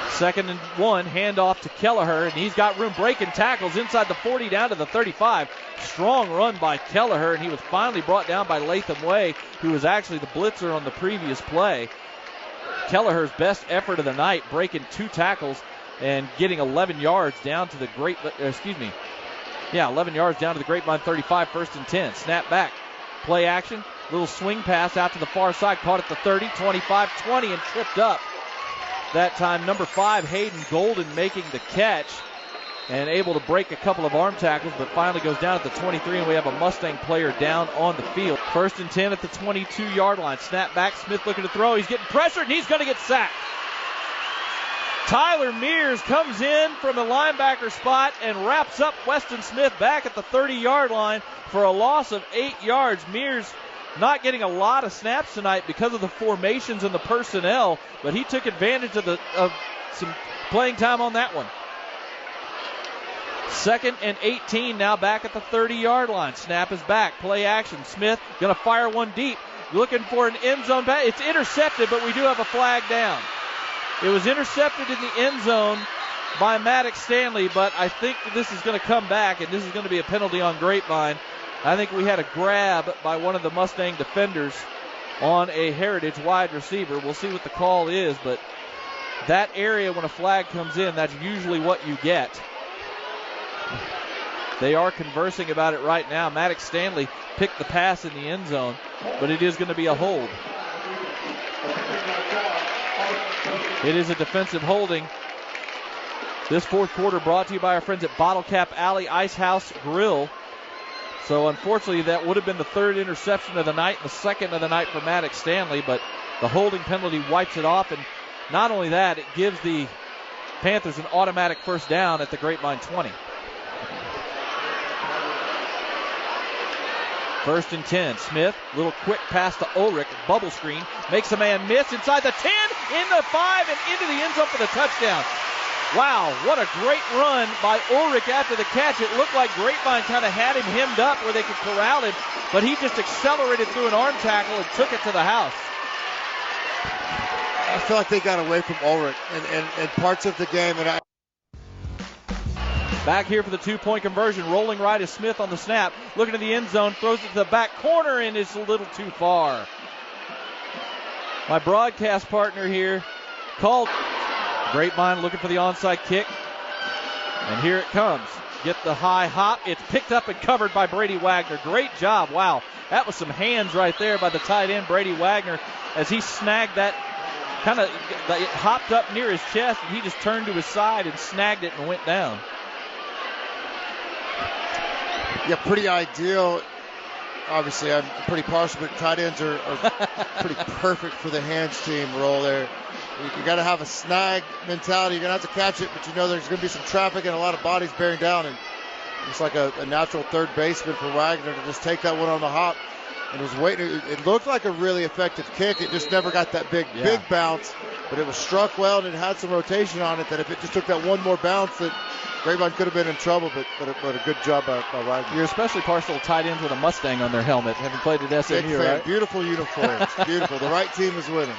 Speaker 2: 2nd and 1, handoff to Kelleher, and he's got room breaking tackles inside the 40 down to the 35. Strong run by Kelleher, and he was finally brought down by Latham Way, who was actually the blitzer on the previous play. Kelleher's best effort of the night, breaking 2 tackles and getting 11 yards down to the 11 yards down to the Grapevine 35, 1st and 10. Snap back, play action, little swing pass out to the far side, caught at the 30, 25, 20, and tripped up. That time, number 5, Hayden Golden, making the catch and able to break a couple of arm tackles, but finally goes down at the 23, and we have a Mustang player down on the field. 1st and 10 at the 22-yard line. Snap back, Smith looking to throw. He's getting pressured, and he's going to get sacked. Tyler Mears comes in from a linebacker spot and wraps up Weston Smith back at the 30-yard line for a loss of 8 yards. Mears not getting a lot of snaps tonight because of the formations and the personnel, but he took advantage of some playing time on that one. 2nd and 18 now back at the 30-yard line. Snap is back. Play action. Smith going to fire one deep. Looking for an end zone pass. It's intercepted, but we do have a flag down. It was intercepted in the end zone by Maddox Stanley, but I think this is going to come back, and this is going to be a penalty on Grapevine. I think we had a grab by one of the Mustang defenders on a Heritage wide receiver. We'll see what the call is, but that area, when a flag comes in, that's usually what you get. They are conversing about it right now. Maddox Stanley picked the pass in the end zone, but it is going to be a hold. It is a defensive holding. This 4th quarter brought to you by our friends at Bottle Cap Alley Ice House Grill. So unfortunately, that would have been the 3rd interception of the night and the 2nd of the night for Maddox Stanley, but the holding penalty wipes it off, and not only that, it gives the Panthers an automatic 1st down at the Grapevine 20. 1st and 10. Smith, little quick pass to Ulrich, bubble screen, makes a man miss inside the 10, in the 5, and into the end zone for the touchdown. Wow, what a great run by Ulrich after the catch. It looked like Grapevine kind of had him hemmed up where they could corral him, but he just accelerated through an arm tackle and took it to the house.
Speaker 3: I feel like they got away from Ulrich and parts of the game. And
Speaker 2: Back here for the 2-point conversion. Rolling right is Smith on the snap. Looking at the end zone, throws it to the back corner, and it's a little too far. My broadcast partner here called. Grapevine looking for the onside kick. And here it comes. Get the high hop. It's picked up and covered by Brady Wagner. Great job. Wow. That was some hands right there by the tight end, Brady Wagner, as he snagged that. It hopped up near his chest, and he just turned to his side and snagged it and went down.
Speaker 3: Yeah, pretty ideal. Obviously, I'm pretty partial, but tight ends are pretty perfect for the hands team role there. You got to have a snag mentality. You're going to have to catch it, but you know there's going to be some traffic and a lot of bodies bearing down. And it's like a natural third baseman for Wagner to just take that one on the hop. And was waiting. It looked like a really effective kick. It just never got that big bounce. But it was struck well, and it had some rotation on it that if it just took that one more bounce, that Grapevine could have been in trouble, but a good job by Wagner.
Speaker 2: You're especially partial to tight ends with a Mustang on their helmet, having played at SMU, right?
Speaker 3: Beautiful uniforms. Beautiful. The right team is winning.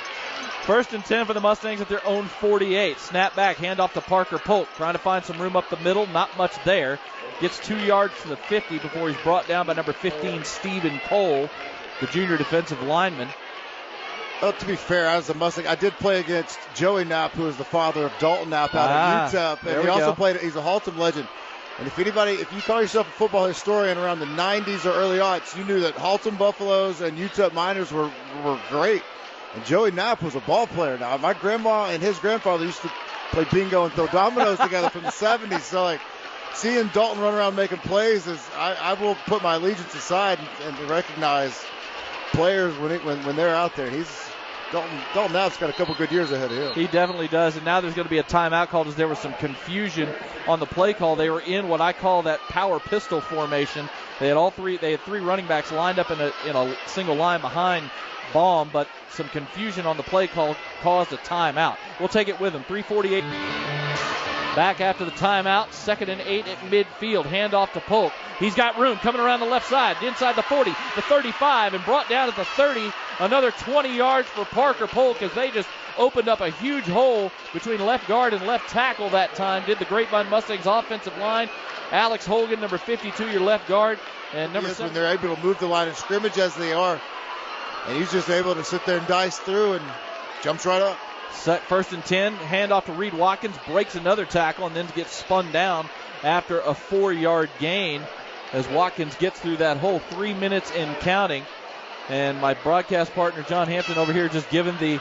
Speaker 2: 1st and 10 for the Mustangs at their own 48. Snap back, handoff to Parker Polk. Trying to find some room up the middle. Not much there. Gets 2 yards to the 50 before he's brought down by number 15, Stephen Cole, the junior defensive lineman.
Speaker 3: Well, to be fair, as a Mustang, I did play against Joey Knapp, who is the father of Dalton Knapp out of UTEP. And he also played, he's a Haltom legend. And if you call yourself a football historian around the 90s or early aughts, you knew that Haltom Buffaloes and UTEP Miners were great. And Joey Knapp was a ball player. Now, my grandma and his grandfather used to play bingo and throw dominoes together from the 70s. So, like, seeing Dalton run around making plays, I will put my allegiance aside and recognize players when they're out there. Dalton Knapp's got a couple good years ahead of him.
Speaker 2: He definitely does, and now there's going to be a timeout called as there was some confusion on the play call. They were in what I call that power pistol formation. They had three running backs lined up in a single line behind Baum, but some confusion on the play call caused a timeout. We'll take it with him. 3:48. Back after the timeout, 2nd and 8 at midfield. Handoff to Polk. He's got room coming around the left side, inside the 40, the 35, and brought down at the 30. Another 20 yards for Parker Polk as they just opened up a huge hole between left guard and left tackle that time. Did the Grapevine Mustangs offensive line. Alex Hogan, number 52, your left guard. And number 7.
Speaker 3: When they're able to move the line of scrimmage as they are. And he's just able to sit there and dice through and jumps right up.
Speaker 2: Set 1st and 10, handoff to Reed Watkins, breaks another tackle and then gets spun down after a 4-yard gain as Watkins gets through that hole. 3 minutes and counting. And my broadcast partner John Hampton over here just giving the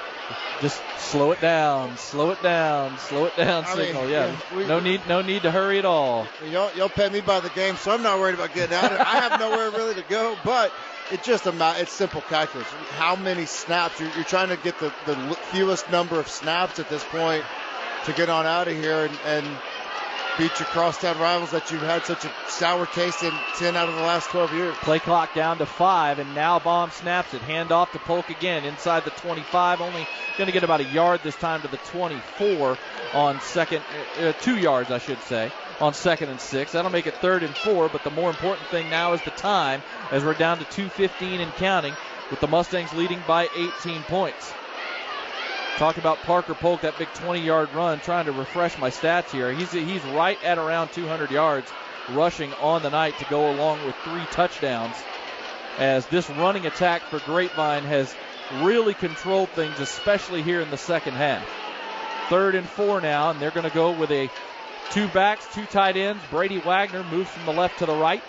Speaker 2: slow it down signal. No need to hurry at all.
Speaker 3: Y'all pay me by the game, so I'm not worried about getting out of it. I have nowhere really to go, but it's just it's simple calculus. How many snaps? You're trying to get the fewest number of snaps at this point to get on out of here and beat your crosstown rivals that you've had such a sour taste in 10 out of the last 12 years.
Speaker 2: Play clock down to 5, and now Baum snaps it. Hand off to Polk again inside the 25. Only going to get about a yard this time to the 24 on 2 yards, I should say, on 2nd and 6. That'll make it 3rd and 4, but the more important thing now is the time as we're down to 2:15 and counting with the Mustangs leading by 18 points. Talk about Parker Polk, that big 20-yard run, trying to refresh my stats here. He's right at around 200 yards rushing on the night to go along with 3 touchdowns as this running attack for Grapevine has really controlled things, especially here in the second half. 3rd and 4 now, and they're going to go with 2 backs, 2 tight ends. Brady Wagner moves from the left to the right.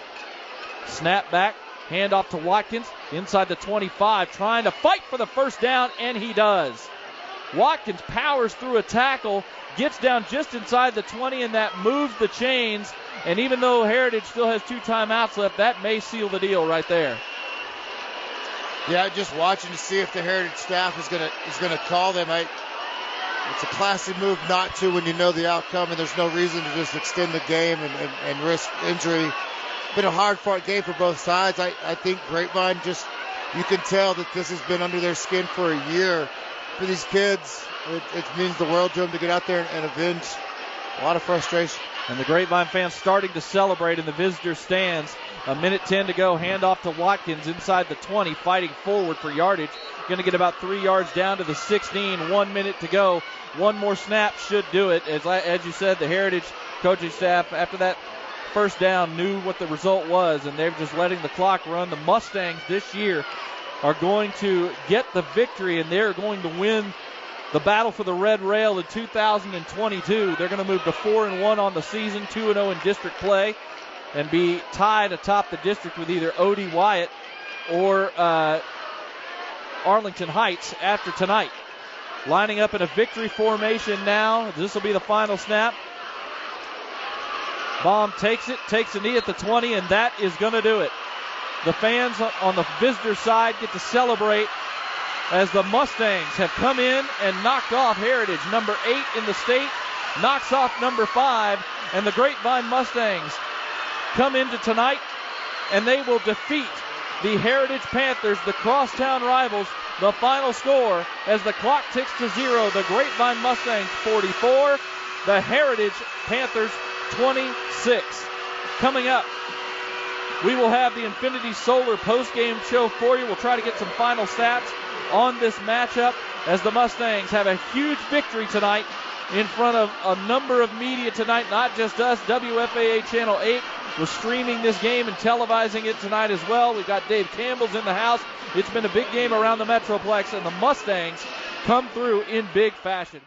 Speaker 2: Snap back, hand off to Watkins inside the 25, trying to fight for the first down, and he does. Watkins powers through a tackle, gets down just inside the 20, and that moves the chains. And even though Heritage still has 2 timeouts left, that may seal the deal right there.
Speaker 3: Yeah, just watching to see if the Heritage staff is gonna call them. It's a classy move not to when you know the outcome, and there's no reason to just extend the game and risk injury. Been a hard-fought game for both sides. I think Grapevine you can tell that this has been under their skin for a year. For these kids, it means the world to them to get out there and avenge a lot of frustration.
Speaker 2: And the Grapevine fans starting to celebrate in the visitor stands. 1:10 to go. Handoff to Watkins inside the 20, fighting forward for yardage. Going to get about 3 yards down to the 16. 1 minute to go. One more snap should do it. As you said, the Heritage coaching staff, after that first down, knew what the result was, and they're just letting the clock run. The Mustangs this year are going to get the victory, and they're going to win the battle for the Red Rail in 2022. They're going to move to 4-1 on the season, 2-0 in district play, and be tied atop the district with either Odie Wyatt or Arlington Heights after tonight. Lining up in a victory formation now. This will be the final snap. Baum takes a knee at the 20, and that is going to do it. The fans on the visitor side get to celebrate as the Mustangs have come in and knocked off Heritage, number 8 in the state, knocks off number 5, and the Grapevine Mustangs come into tonight, and they will defeat the Heritage Panthers, the crosstown rivals. The final score as the clock ticks to 0, the Grapevine Mustangs 44, the Heritage Panthers 26. Coming up, we will have the Infinity Solar post-game show for you. We'll try to get some final stats on this matchup as the Mustangs have a huge victory tonight in front of a number of media tonight, not just us. WFAA Channel 8 was streaming this game and televising it tonight as well. We've got Dave Campbell's in the house. It's been a big game around the Metroplex, and the Mustangs come through in big fashion.